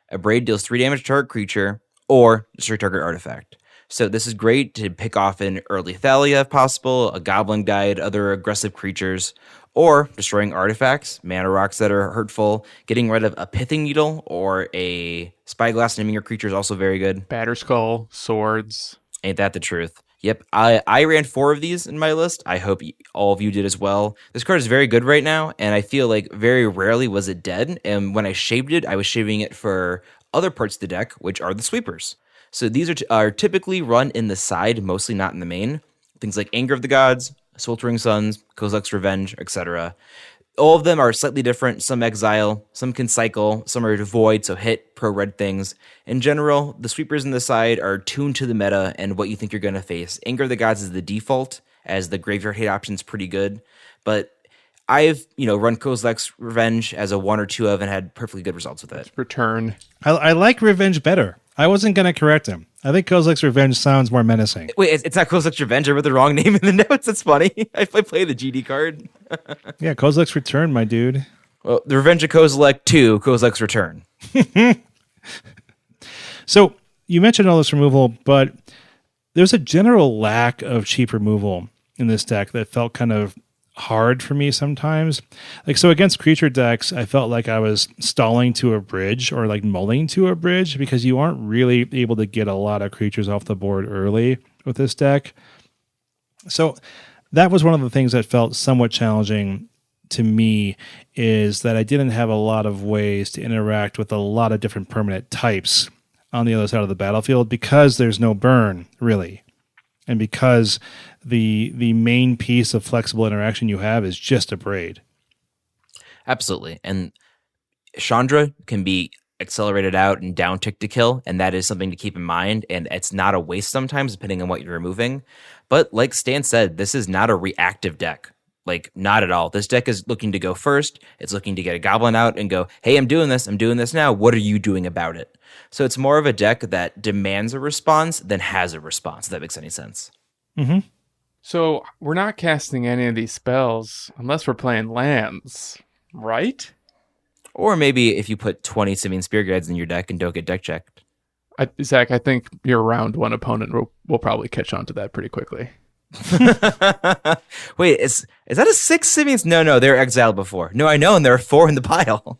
A braid deals 3 damage to target creature or destroy target artifact. So this is great to pick off an early Thalia if possible, a Goblin Guide, other aggressive creatures, or destroying artifacts, mana rocks that are hurtful. Getting rid of a Pithing Needle or a Spyglass naming your creature is also very good. Batterskull, swords. Ain't that the truth? Yep, I ran 4 of these in my list. I hope all of you did as well. This card is very good right now, and I feel like very rarely was it dead. And when I shaved it, I was shaving it for other parts of the deck, which are the sweepers. So these are typically run in the side, mostly not in the main. Things like Anger of the Gods, Sweltering Suns, Kozilek's Revenge, etc. All of them are slightly different. Some exile, some can cycle, some are void, so hit pro-red things. In general, the sweepers in the side are tuned to the meta and what you think you're going to face. Anger of the Gods is the default, as the graveyard hit option is pretty good. But I've run Kozilek's Revenge as a 1 or 2 of and had perfectly good results with it. Return. I like Revenge better. I wasn't going to correct him. I think Kozilek's Revenge sounds more menacing. Wait, it's not Kozilek's Revenge. I wrote the wrong name in the notes. That's funny. I play the GD card. Yeah, Kozilek's Return, my dude. Well, the Revenge of Kozilek 2, Kozilek's Return. So you mentioned all this removal, but there's a general lack of cheap removal in this deck that felt kind of hard for me sometimes. Like, so against creature decks, I felt like I was stalling to a bridge or like mulling to a bridge because you aren't really able to get a lot of creatures off the board early with this deck. So that was one of the things that felt somewhat challenging to me, is that I didn't have a lot of ways to interact with a lot of different permanent types on the other side of the battlefield because there's no burn, really. And because the main piece of flexible interaction you have is just a braid. Absolutely. And Chandra can be accelerated out and down tick to kill, and that is something to keep in mind. And it's not a waste sometimes, depending on what you're removing. But like Stan said, this is not a reactive deck. Like, not at all. This deck is looking to go first. It's looking to get a goblin out and go, hey, I'm doing this now. What are you doing about it? So it's more of a deck that demands a response than has a response, if that makes any sense. Mm-hmm. So we're not casting any of these spells unless we're playing lands, right? Or maybe if you put 20 Simian Spear Guides in your deck and don't get deck checked. Zach, I think your round 1 opponent will probably catch on to that pretty quickly. Wait, is that a 6 Simians? No, they were exiled before. No, I know, and there are 4 in the pile.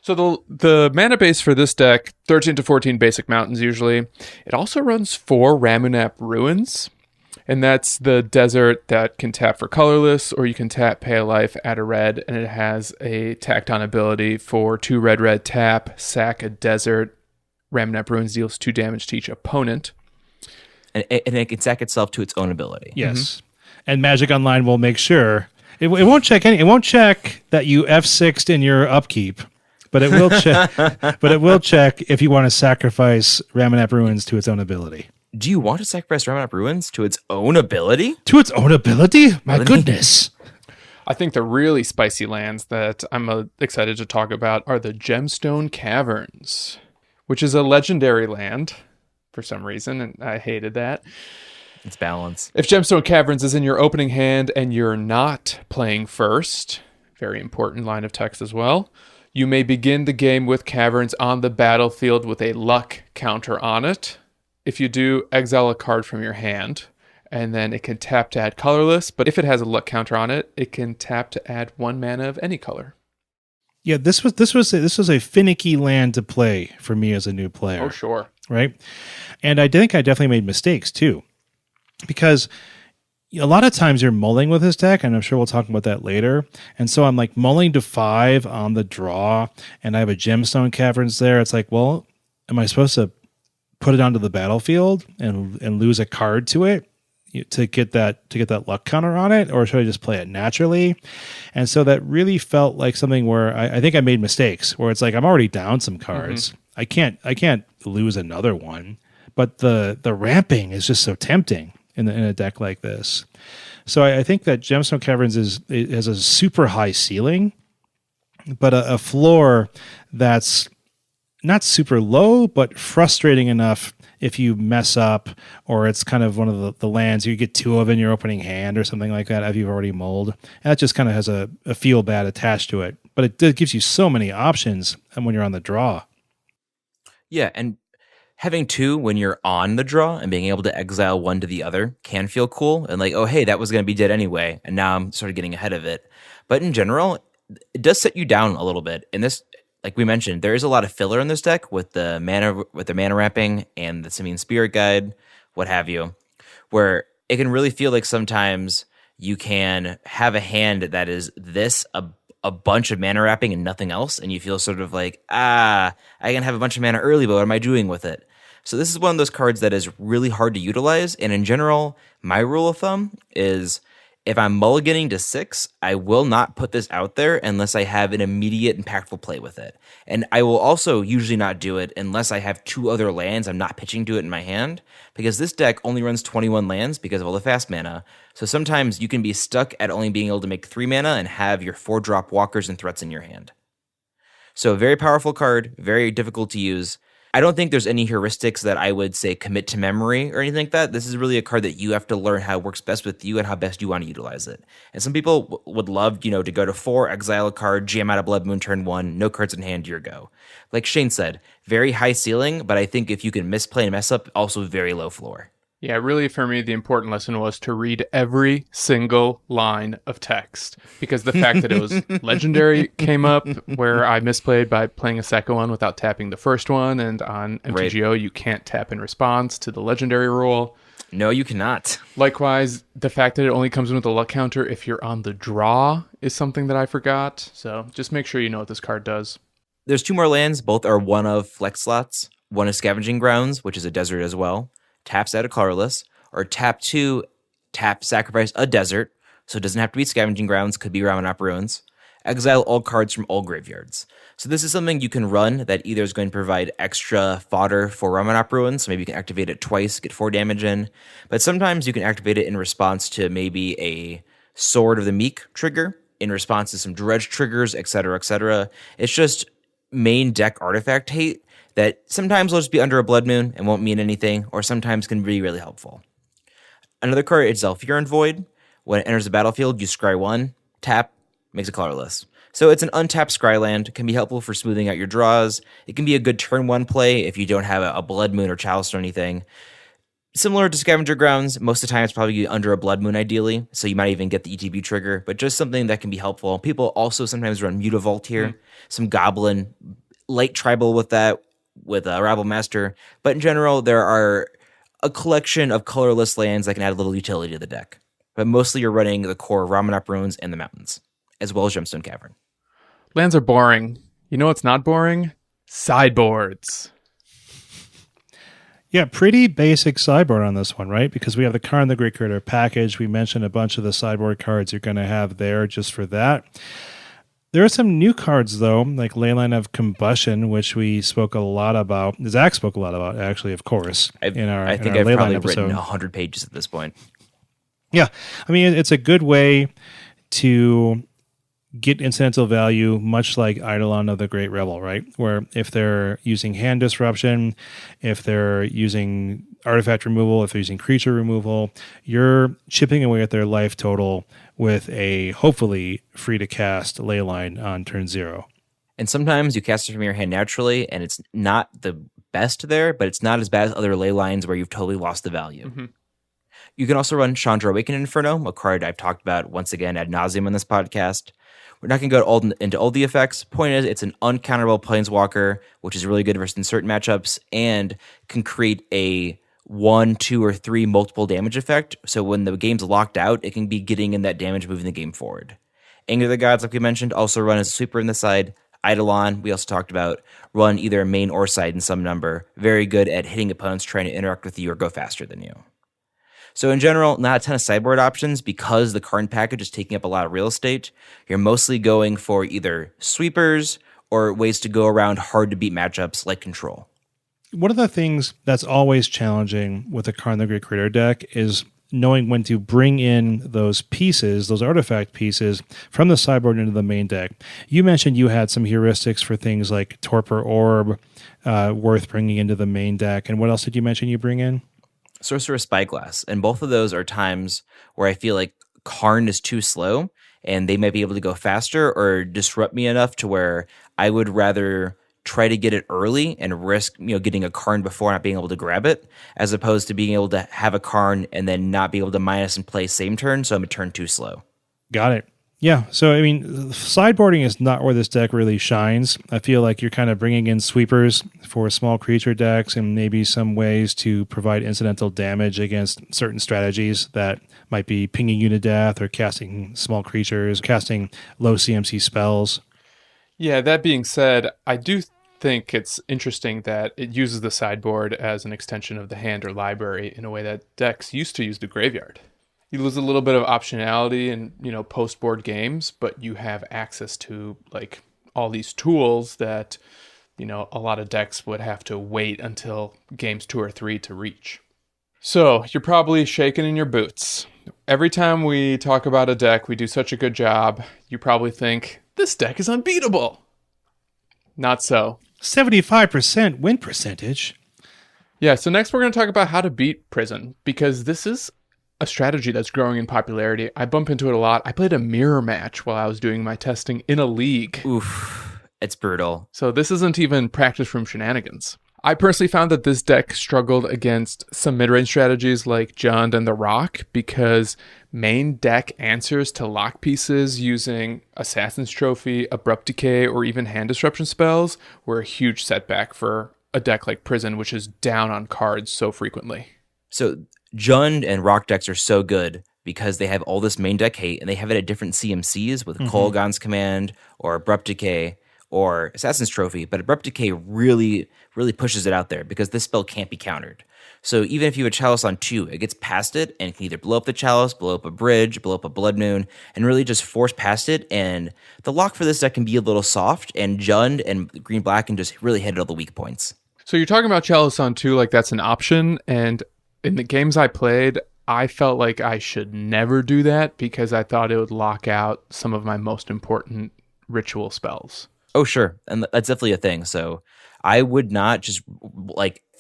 So the mana base for this deck, 13 to 14 basic mountains usually. It also runs 4 Ramunap Ruins, and that's the desert that can tap for colorless, or you can tap pay a life, add a red, and it has a tacked on ability for 2 red tap, sack a desert. Ramunap Ruins deals 2 damage to each opponent. And it can sack itself to its own ability. Yes. Mm-hmm. and Magic Online will make sure it won't check any. It won't check that you F6'd in your upkeep, but it will check. But it will check if you want to sacrifice Ramunap Ruins to its own ability. Do you want to sacrifice Ramunap Ruins to its own ability? To its own ability? My goodness. I think the really spicy lands that I'm excited to talk about are the Gemstone Caverns, which is a legendary land for some reason, and I hated that. It's balance. If Gemstone Caverns is in your opening hand and you're not playing first, very important line of text as well, you may begin the game with Caverns on the battlefield with a luck counter on it. If you do, exile a card from your hand, and then it can tap to add colorless, but if it has a luck counter on it, it can tap to add 1 mana of any color. Yeah, this was a finicky land to play for me as a new player. Oh, sure. Right? And I think I definitely made mistakes too. Because a lot of times you're mulling with this deck, and I'm sure we'll talk about that later. And so I'm like mulling to 5 on the draw, and I have a Gemstone Caverns there. It's like, well, am I supposed to put it onto the battlefield and lose a card to it to get that luck counter on it, or should I just play it naturally? And so that really felt like something where I think I made mistakes. Where it's like I'm already down some cards. Mm-hmm. I can't lose another one. But the ramping is just so tempting in a deck like this. So I think that Gemstone Caverns has a super high ceiling, but a floor that's not super low, but frustrating enough if you mess up, or it's kind of one of the lands you get 2 of in your opening hand or something like that if you've already mulled. And that just kind of has a feel bad attached to it. But it gives you so many options when you're on the draw. Yeah, and having 2 when you're on the draw and being able to exile 1 to the other can feel cool. And like, oh, hey, that was going to be dead anyway, and now I'm sort of getting ahead of it. But in general, it does set you down a little bit. In this, like we mentioned, there is a lot of filler in this deck with the mana ramping and the Simian Spirit Guide, what have you, where it can really feel like sometimes you can have a hand that is a bunch of mana wrapping and nothing else, and you feel sort of like, I can have a bunch of mana early, but what am I doing with it? So this is one of those cards that is really hard to utilize, and in general, my rule of thumb is if I'm mulliganing to 6, I will not put this out there unless I have an immediate impactful play with it. And I will also usually not do it unless I have 2 other lands I'm not pitching to it in my hand, because this deck only runs 21 lands because of all the fast mana. So sometimes you can be stuck at only being able to make 3 mana and have your 4-drop walkers and threats in your hand. So a very powerful card, very difficult to use. I don't think there's any heuristics that I would say commit to memory or anything like that. This is really a card that you have to learn how it works best with you and how best you want to utilize it. And some people would love, to go to 4, exile a card, jam out a Blood Moon turn 1, no cards in hand, your go. Like Shane said, very high ceiling, but I think if you can misplay and mess up, also very low floor. Yeah, really for me, the important lesson was to read every single line of text, because the fact that it was legendary came up where I misplayed by playing a second one without tapping the first one, and on MTGO you can't tap in response to the legendary rule. No, you cannot. Likewise, the fact that it only comes in with a luck counter if you're on the draw is something that I forgot, so just make sure you know what this card does. There's 2 more lands, both are 1 of flex slots. One is Scavenging Grounds, which is a desert as well. Taps out a colorless, or tap 2, sacrifice a desert, so it doesn't have to be Scavenging Grounds, could be Ramunap Ruins. Exile all cards from all graveyards. So this is something you can run that either is going to provide extra fodder for Ramunap Ruins, so maybe you can activate it twice, get 4 damage in, but sometimes you can activate it in response to maybe a Sword of the Meek trigger, in response to some Dredge triggers, etc., etc. It's just main deck artifact hate that sometimes will just be under a Blood Moon and won't mean anything, or sometimes can be really helpful. Another card is Zhalfirin Void. When it enters the battlefield, you scry 1, tap, makes it colorless. So it's an untapped Scryland, can be helpful for smoothing out your draws. It can be a good turn 1 play if you don't have a Blood Moon or Chalice or anything. Similar to Scavenger Grounds, most of the time it's probably under a Blood Moon ideally, so you might even get the ETB trigger, but just something that can be helpful. People also sometimes run Mutavault here, some Goblin, light tribal with that, with a Rabble Master, but in general, there are a collection of colorless lands that can add a little utility to the deck. But mostly you're running the core Ramunap Ruins and the Mountains, as well as Gemstone Cavern. Lands are boring. You know what's not boring? Sideboards. Yeah, pretty basic sideboard on this one, right? Because we have the Karn the Great Creator package. We mentioned a bunch of the sideboard cards you're going to have there just for that. There are some new cards, though, like Leyline of Combustion, which we spoke a lot about. Zach spoke a lot about, actually, of course, I in our think Leyline I've probably episode. written 100 pages at this point. Yeah, I mean, it's a good way to get incidental value, much like Eidolon of the Great Rebel, right? Where if they're using hand disruption, if they're using artifact removal, if they're using creature removal, you're chipping away at their life total with a hopefully free to cast Leyline on turn 0. And sometimes you cast it from your hand naturally, and it's not the best there, but it's not as bad as other ley lines where you've totally lost the value. Mm-hmm. You can also run Chandra Awakened Inferno, a card I've talked about once again ad nauseum on this podcast. We're not going to go into all the effects. Point is, it's an uncounterable planeswalker, which is really good versus certain matchups, and can create a 1, 2, or 3 multiple damage effect. So when the game's locked out, it can be getting in that damage, moving the game forward. Anger of the Gods, like we mentioned, also run as a sweeper in the side. Eidolon, we also talked about, run either main or side in some number. Very good at hitting opponents trying to interact with you or go faster than you. So in general, not a ton of sideboard options because the Karn package is taking up a lot of real estate. You're mostly going for either sweepers or ways to go around hard-to-beat matchups like Control. One of the things that's always challenging with a Karn the Great Creator deck is knowing when to bring in those pieces, those artifact pieces, from the sideboard into the main deck. You mentioned you had some heuristics for things like Torpor Orb worth bringing into the main deck. And what else did you mention you bring in? Sorcerer's Spyglass. And both of those are times where I feel like Karn is too slow and they might be able to go faster or disrupt me enough to where I would rather try to get it early and risk, getting a Karn before not being able to grab it, as opposed to being able to have a Karn and then not be able to minus and play same turn, so I'm a turn too slow. Got it. Yeah, so I mean, sideboarding is not where this deck really shines. I feel like you're kind of bringing in sweepers for small creature decks and maybe some ways to provide incidental damage against certain strategies that might be pinging you to death or casting small creatures, casting low CMC spells. Yeah, that being said, I do think it's interesting that it uses the sideboard as an extension of the hand or library in a way that decks used to use the graveyard. You lose a little bit of optionality in, post-board games, but you have access to, like, all these tools that, a lot of decks would have to wait until games 2 or 3 to reach. So, you're probably shaking in your boots. Every time we talk about a deck, we do such a good job, you probably think, this deck is unbeatable. Not so. 75% win percentage. Yeah, so next we're going to talk about how to beat Prison, because this is a strategy that's growing in popularity. I bump into it a lot. I played a mirror match while I was doing my testing in a league. Oof, it's brutal. So this isn't even practice room shenanigans. I personally found that this deck struggled against some mid-range strategies like Jund and the Rock because main deck answers to lock pieces using Assassin's Trophy, Abrupt Decay, or even hand disruption spells were a huge setback for a deck like Prison, which is down on cards so frequently. So Jund and Rock decks are so good because they have all this main deck hate and they have it at different CMCs with Kolaghan's Command or Abrupt Decay or Assassin's Trophy, but Abrupt Decay really pushes it out there because this spell can't be countered. So even if you have a Chalice on 2, it gets past it and can either blow up the Chalice, blow up a Bridge, blow up a Blood Moon, and really just force past it. And the lock for this deck can be a little soft, and Jund and Green-Black can just really hit all the weak points. So you're talking about Chalice on 2 like that's an option, and in the games I played, I felt like I should never do that because I thought it would lock out some of my most important ritual spells. Oh, sure. And that's definitely a thing. So I would not just,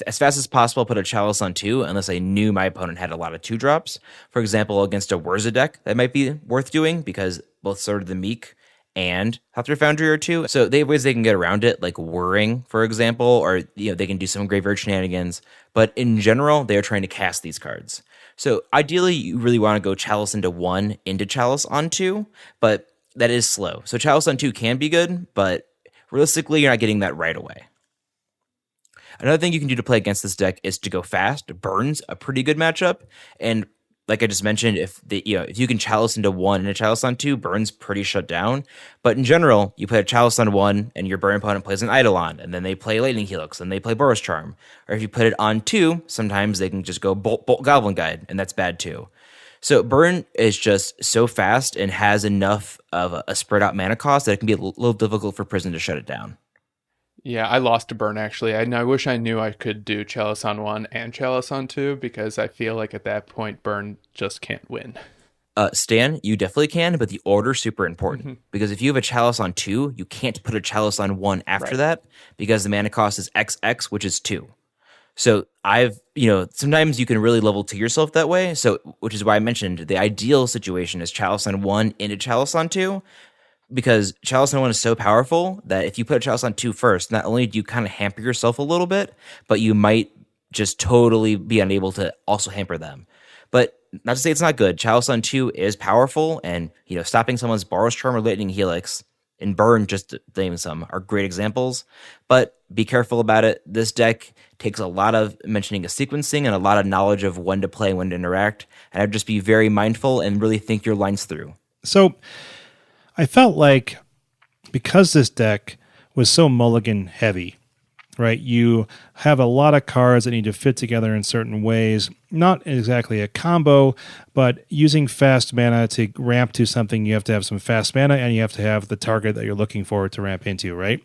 as fast as possible put a Chalice on 2 unless I knew my opponent had a lot of 2-drops. For example, against a Wurza deck, that might be worth doing because both Sword of the Meek and Hothrite Foundry are 2. So they have ways they can get around it, like Whirring, for example, or they can do some graveyard shenanigans. But in general, they are trying to cast these cards. So ideally, you really want to go Chalice into 1 into Chalice on 2, but that is slow. So Chalice on 2 can be good, but realistically, you're not getting that right away. Another thing you can do to play against this deck is to go fast. Burn's a pretty good matchup, and like I just mentioned, if you can chalice into 1 and a chalice on 2, burn's pretty shut down. But in general, you put a chalice on 1 and your burn opponent plays an Eidolon, and then they play Lightning Helix, and they play Boros Charm. Or if you put it on 2, sometimes they can just go Bolt Goblin Guide, and that's bad too. So burn is just so fast and has enough of a spread out mana cost that it can be a little difficult for Prison to shut it down. Yeah, I lost to burn actually. I wish I knew I could do chalice on 1 and chalice on 2 because I feel like at that point burn just can't win. Stan, you definitely can, but the order's super important because if you have a chalice on 2, you can't put a chalice on 1 after that because the mana cost is XX, which is 2. So sometimes you can really level to yourself that way. So, which is why I mentioned the ideal situation is chalice on 1 into chalice on 2, because chalice on 1 is so powerful that if you put a chalice on 2 first, not only do you kind of hamper yourself a little bit, but you might just totally be unable to also hamper them. But not to say it's not good. Chalice on 2 is powerful, and stopping someone's Boros Charm or Lightning Helix and burn, just to name some, are great examples. But be careful about it. This deck takes a lot of mentioning of sequencing and a lot of knowledge of when to play and when to interact. And I'd just be very mindful and really think your lines through. So I felt like because this deck was so mulligan heavy, right? You have a lot of cards that need to fit together in certain ways. Not exactly a combo, but using fast mana to ramp to something, you have to have some fast mana and you have to have the target that you're looking for to ramp into, right?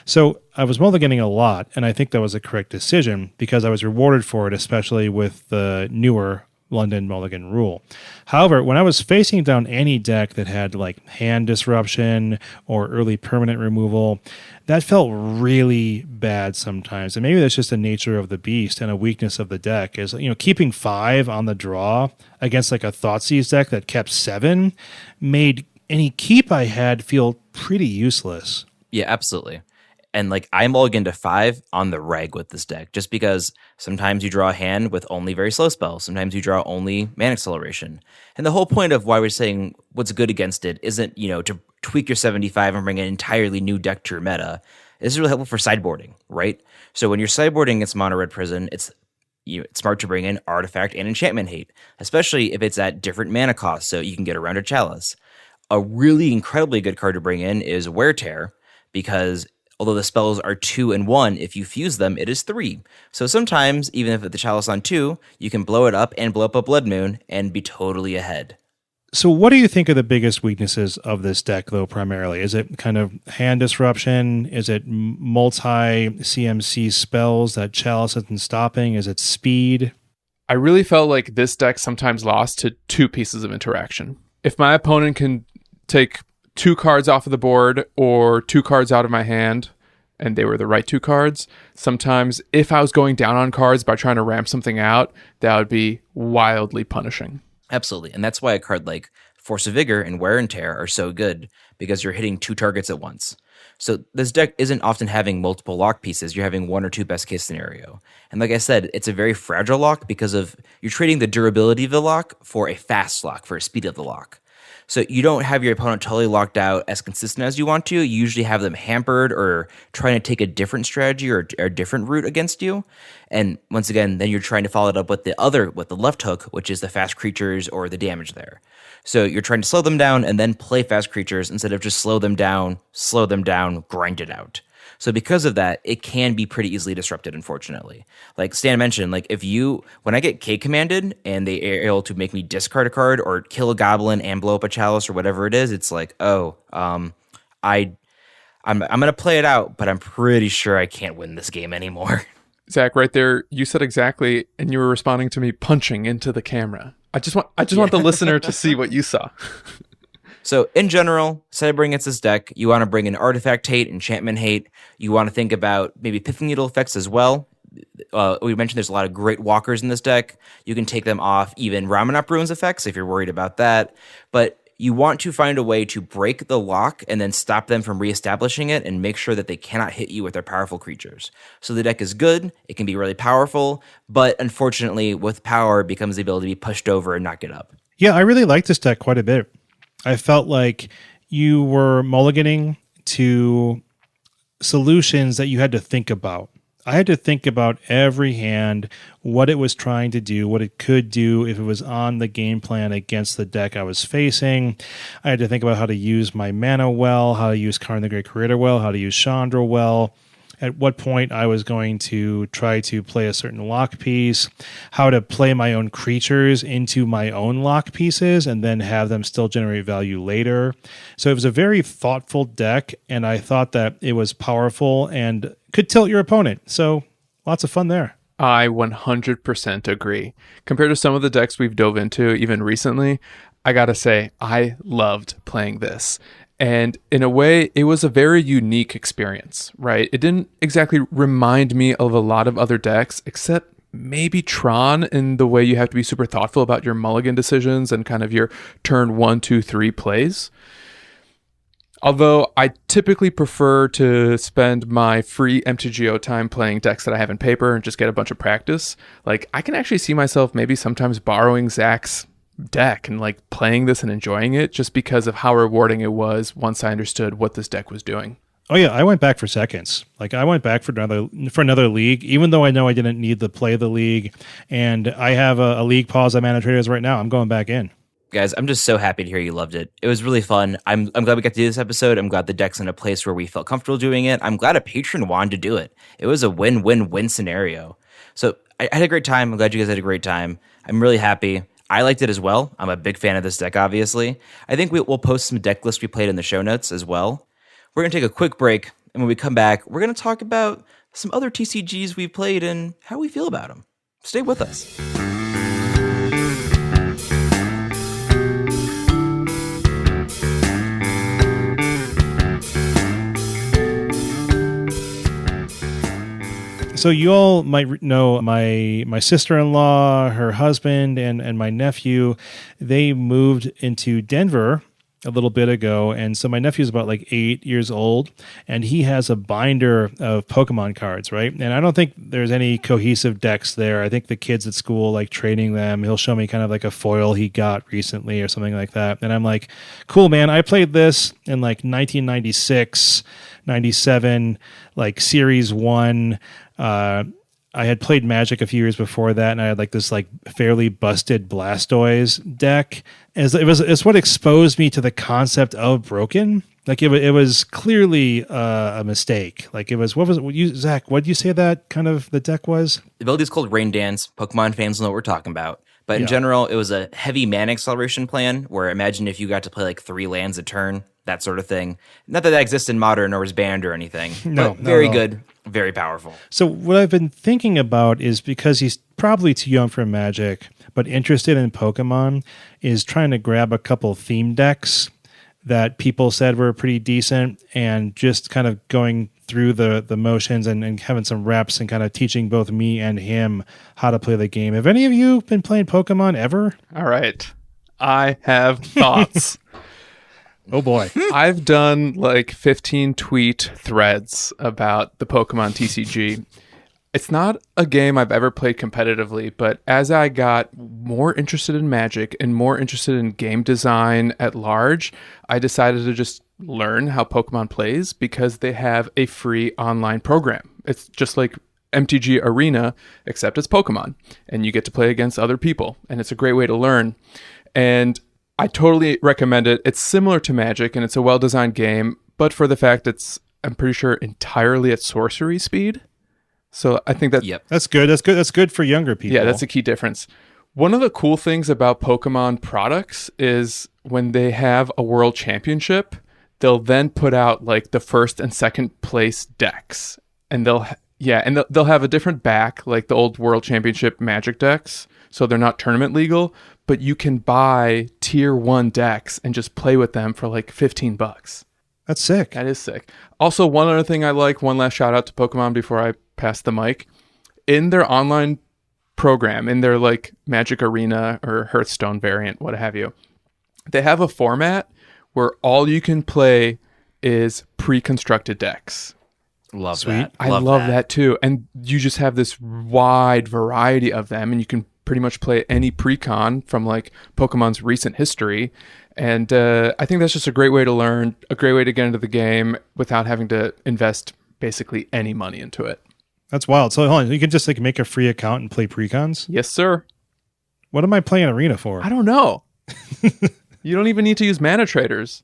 So I was mulliganing a lot, and I think that was a correct decision because I was rewarded for it, especially with the newer London mulligan rule. However, when I was facing down any deck that had like hand disruption or early permanent removal, that felt really bad sometimes. And maybe that's just the nature of the beast and a weakness of the deck is, keeping 5 on the draw against like a Thoughtseize deck that kept 7 made any keep I had feel pretty useless. Yeah, absolutely. And like I mulligan to 5 on the reg with this deck, just because sometimes you draw a hand with only very slow spells. Sometimes you draw only mana acceleration. And the whole point of why we're saying what's good against it isn't, to tweak your 75 and bring an entirely new deck to your meta. This is really helpful for sideboarding, right? So when you're sideboarding against Mono Red Prison, it's smart to bring in Artifact and Enchantment Hate, especially if it's at different mana costs, so you can get around a Chalice. A really incredibly good card to bring in is Wear Tear, because although the spells are 2 and 1, if you fuse them, it is 3. So sometimes, even if the chalice on 2, you can blow it up and blow up a Blood Moon and be totally ahead. So what do you think are the biggest weaknesses of this deck, though, primarily? Is it kind of hand disruption? Is it multi-CMC spells that Chalice isn't stopping? Is it speed? I really felt like this deck sometimes lost to 2 pieces of interaction. If my opponent can take 2 cards off of the board or 2 cards out of my hand, and they were the right 2 cards, sometimes if I was going down on cards by trying to ramp something out, that would be wildly punishing. Absolutely. And that's why a card like Force of Vigor and Wear and Tear are so good, because you're hitting 2 targets at once. So this deck isn't often having multiple lock pieces. You're having 1 or 2 best case scenario. And like I said, it's a very fragile lock because of you're trading the durability of the lock for a fast lock, for a speed of the lock. So you don't have your opponent totally locked out as consistent as you want to. You usually have them hampered or trying to take a different strategy or a different route against you. And once again, then you're trying to follow it up with the left hook, which is the fast creatures or the damage there. So you're trying to slow them down and then play fast creatures instead of just slow them down, grind it out. So because of that, it can be pretty easily disrupted, unfortunately. Like Stan mentioned, like when I get K commanded and they are able to make me discard a card or kill a goblin and blow up a chalice or whatever it is, it's like, I'm gonna play it out, but I'm pretty sure I can't win this game anymore. Zach, right there, you said exactly, and you were responding to me punching into the camera. I just want the listener to see what you saw. So in general, sideboarding against this deck, you want to bring in Artifact Hate, Enchantment Hate. You want to think about maybe Pithing Needle effects as well. We mentioned there's a lot of great walkers in this deck. You can take them off even Ramunap Ruins effects if you're worried about that. But you want to find a way to break the lock and then stop them from reestablishing it and make sure that they cannot hit you with their powerful creatures. So the deck is good. It can be really powerful. But unfortunately, with power, it becomes the ability to be pushed over and not get up. Yeah, I really like this deck quite a bit. I felt like you were mulliganing to solutions that you had to think about. I had to think about every hand, what it was trying to do, what it could do if it was on the game plan against the deck I was facing. I had to think about how to use my mana well, how to use Karn the Great Creator well, how to use Chandra well, at what point I was going to try to play a certain lock piece, how to play my own creatures into my own lock pieces and then have them still generate value later. So it was a very thoughtful deck, and I thought that it was powerful and could tilt your opponent. So lots of fun there. I 100% agree. Compared to some of the decks we've dove into even recently, I gotta say, I loved playing this. And in a way, it was a very unique experience, right? It didn't exactly remind me of a lot of other decks, except maybe Tron in the way you have to be super thoughtful about your mulligan decisions and kind of your turn 1, 2, 3 plays. Although I typically prefer to spend my free MTGO time playing decks that I have in paper and just get a bunch of practice, like I can actually see myself maybe sometimes borrowing Zach's deck and like playing this and enjoying it just because of how rewarding it was once I understood what this deck was doing. Oh yeah, I went back for seconds. Like I went back for another league, even though I know I didn't need to play the league, and I have a league pause on Mana Traders right now. I'm going back in. Guys, I'm just so happy to hear you loved it. It was really fun. I'm glad we got to do this episode. I'm glad the deck's in a place where we felt comfortable doing it. I'm glad a patron wanted to do it. It was a win-win-win scenario. So I had a great time. I'm glad you guys had a great time. I'm really happy. I liked it as well. I'm a big fan of this deck, obviously. I think we'll post some deck lists we played in the show notes as well. We're going to take a quick break, and when we come back, we're going to talk about some other TCGs we've played and how we feel about them. Stay with us. So you all might know my sister-in-law, her husband, and my nephew. They moved into Denver a little bit ago, and so my nephew's about like 8 years old, and he has a binder of Pokemon cards, right? And I don't think there's any cohesive decks there. I think the kids at school like trading them. He'll show me kind of like a foil he got recently or something like that, and I'm like, cool, man. I played this in like 1996, 97, like Series 1. I had played Magic a few years before that, and I had like this like fairly busted Blastoise deck. It's what exposed me to the concept of broken. Like it was clearly a mistake. Like it was Zach? What did you say that kind of the deck was? The ability is called Rain Dance. Pokemon fans know what we're talking about. But in general, it was a heavy mana acceleration plan where imagine if you got to play like 3 lands a turn, that sort of thing. Not that exists in Modern or was banned or anything. No, but very good, very powerful. So what I've been thinking about is because he's probably too young for Magic, but interested in Pokemon, is trying to grab a couple theme decks that people said were pretty decent and just kind of going through the motions and having some reps and kind of teaching both me and him how to play the game. Have any of you been playing Pokemon ever? All right. I have thoughts. Oh boy. I've done like 15 tweet threads about the Pokemon TCG. It's not a game I've ever played competitively, but as I got more interested in Magic and more interested in game design at large, I decided to just learn how Pokemon plays because they have a free online program. It's just like MTG Arena, except it's Pokemon, and you get to play against other people, and it's a great way to learn. And I totally recommend it. It's similar to Magic, and it's a well-designed game, but for the fact it's, I'm pretty sure, entirely at sorcery speed. So I think that That's good. That's good for younger people. Yeah, that's a key difference. One of the cool things about Pokemon products is when they have a world championship, they'll then put out like the first and second place decks, and they'll have a different back, like the old world championship Magic decks. So they're not tournament legal, but you can buy tier 1 decks and just play with them for like $15. That's sick. That is sick. Also, one other thing I like, one last shout out to Pokemon before I pass the mic. In their online program, in their like Magic Arena or Hearthstone variant, what have you, they have a format where all you can play is pre-constructed decks. Love Sweet. that. I love that too. And you just have this wide variety of them, and you can pretty much play any pre-con from like Pokemon's recent history. And I think that's just a great way to learn, a great way to get into the game without having to invest basically any money into it. That's wild. So hold on, you can just like make a free account and play precons? Yes, sir. What am I playing Arena for? I don't know. You don't even need to use mana traders.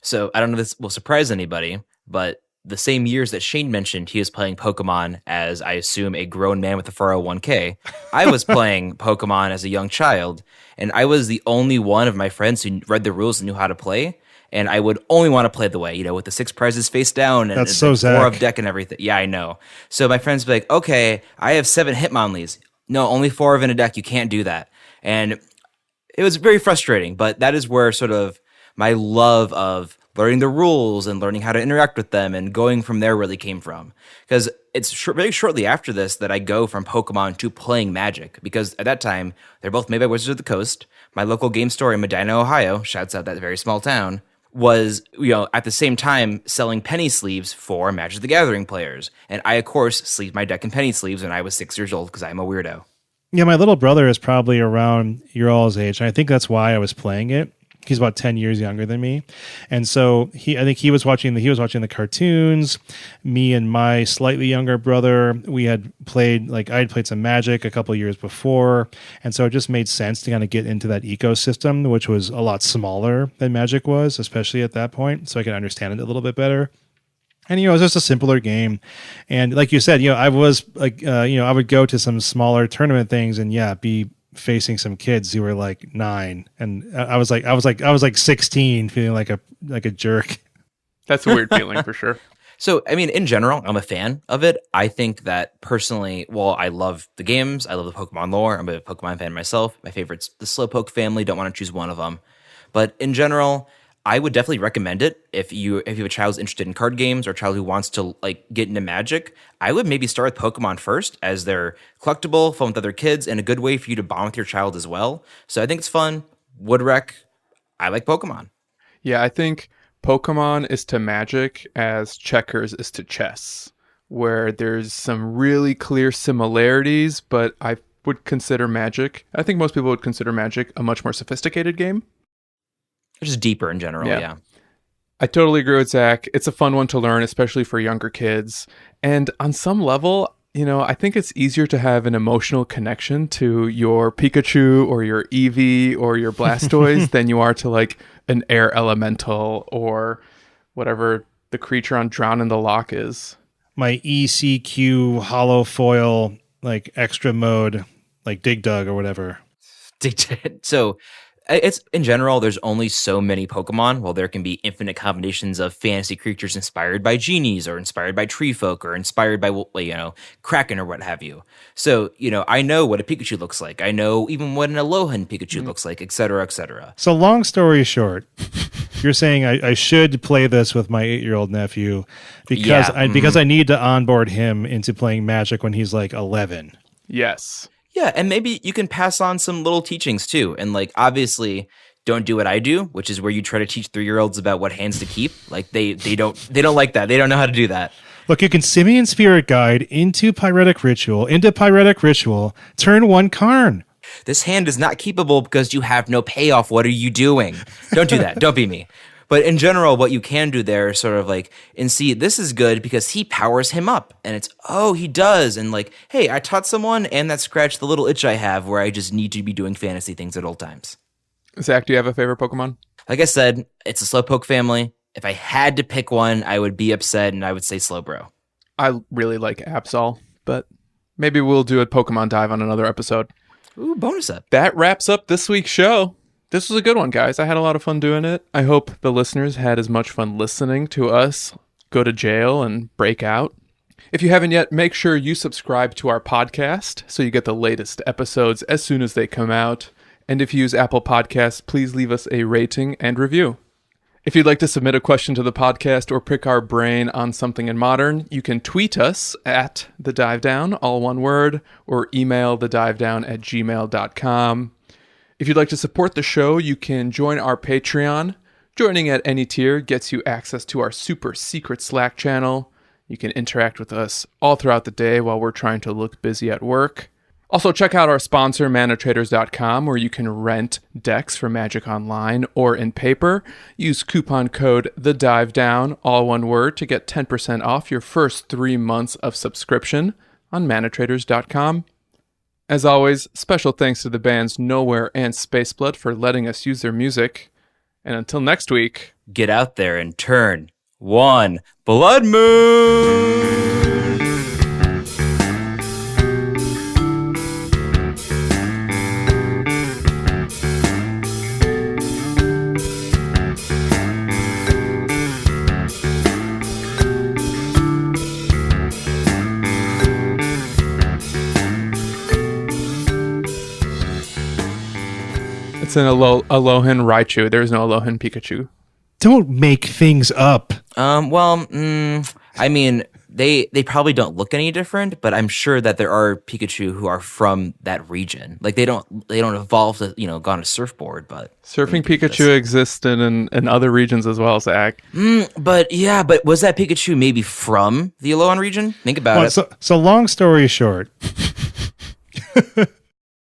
So I don't know if this will surprise anybody, but the same years that Shane mentioned he was playing Pokemon as, I assume, a grown man with a 401k, I was playing Pokemon as a young child, and I was the only one of my friends who read the rules and knew how to play, and I would only want to play the way, with the 6 prizes face down and, That's so and 4 Zach. of deck and everything. Yeah, I know. So my friends would be like, okay, I have 7 Hitmonlees. No, only 4 of in a deck. You can't do that. And it was very frustrating, but that is where sort of my love of learning the rules and learning how to interact with them and going from there really came from. Because it's very shortly after this that I go from Pokemon to playing Magic. Because at that time, they're both made by Wizards of the Coast. My local game store in Medina, Ohio, shouts out that very small town, was, at the same time selling penny sleeves for Magic the Gathering players. And I, of course, sleeved my deck in penny sleeves when I was 6 years old because I'm a weirdo. Yeah, my little brother is probably around your all's age, and I think that's why I was playing it. He's about 10 years younger than me. And so I think he was watching the cartoons. Me and my slightly younger brother, I had played some Magic a couple of years before. And so it just made sense to kind of get into that ecosystem, which was a lot smaller than Magic was, especially at that point. So I could understand it a little bit better. And, it was just a simpler game. And like you said, I was like, I would go to some smaller tournament things and be facing some kids who were like 9. And I was like 16 feeling like a jerk. That's a weird feeling for sure. So, I mean, in general, I'm a fan of it. I think that personally, I love the games. I love the Pokemon lore. I'm a Pokemon fan myself. My favorite's the Slowpoke family. Don't want to choose one of them. But in general, I would definitely recommend it if you have a child who's interested in card games or a child who wants to get into Magic. I would maybe start with Pokemon first, as they're collectible, fun with other kids, and a good way for you to bond with your child as well. So I think it's fun. Would rec. I like Pokemon. Yeah, I think Pokemon is to Magic as checkers is to chess, where there's some really clear similarities, but I would consider Magic, I think most people would consider Magic a much more sophisticated game. Just deeper in general, yeah. I totally agree with Zach. It's a fun one to learn, especially for younger kids. And on some level, I think it's easier to have an emotional connection to your Pikachu or your Eevee or your Blastoise than you are to an air elemental or whatever the creature on Drown in the Loch is. My ECQ hollow foil, extra mode, Dig Dug or whatever. So it's in general, there's only so many Pokemon. Well, there can be infinite combinations of fantasy creatures inspired by genies or inspired by tree folk or inspired by, Kraken or what have you. So, I know what a Pikachu looks like. I know even what an Alolan Pikachu looks like, et cetera, et cetera. So long story short, you're saying I should play this with my 8-year-old nephew because because I need to onboard him into playing Magic when he's 11. Yes. Yeah, and maybe you can pass on some little teachings too. And obviously don't do what I do, which is where you try to teach 3-year-olds about what hands to keep. They don't like that. They don't know how to do that. Look, you can Simian Spirit Guide into Pyretic Ritual, turn 1 Karn. This hand is not keepable because you have no payoff. What are you doing? Don't do that. Don't be me. But in general, what you can do there is sort of and see, this is good because he powers him up. And it's, he does. And hey, I taught someone and that scratched the little itch I have where I just need to be doing fantasy things at all times. Zach, do you have a favorite Pokemon? Like I said, it's a Slowpoke family. If I had to pick one, I would be upset and I would say Slowbro. I really like Absol, but maybe we'll do a Pokemon dive on another episode. Ooh, bonus up. That wraps up this week's show. This was a good one, guys. I had a lot of fun doing it. I hope the listeners had as much fun listening to us go to jail and break out. If you haven't yet, make sure you subscribe to our podcast so you get the latest episodes as soon as they come out. And if you use Apple Podcasts, please leave us a rating and review. If you'd like to submit a question to the podcast or pick our brain on something in modern, you can tweet us at @thedivedown, all one word, or email thedivedown@gmail.com. If you'd like to support the show, you can join our Patreon. Joining at any tier gets you access to our super secret Slack channel. You can interact with us all throughout the day while we're trying to look busy at work. Also, check out our sponsor, manatraders.com, where you can rent decks for Magic Online or in paper. Use coupon code THEDIVEDOWN, all one word, to get 10% off your first 3 months of subscription on manatraders.com. As always, special thanks to the bands Nowhere and Spaceblood for letting us use their music. And until next week, get out there and turn one blood moon. It's an Alolan Raichu. There's no Alolan Pikachu. Don't make things up. I mean, they probably don't look any different, but I'm sure that there are Pikachu who are from that region. Like they don't evolve to go on a surfboard, but Surfing Pikachu exists in other regions as well, Zach. But was that Pikachu maybe from the Alolan region? Think about it. So long story short.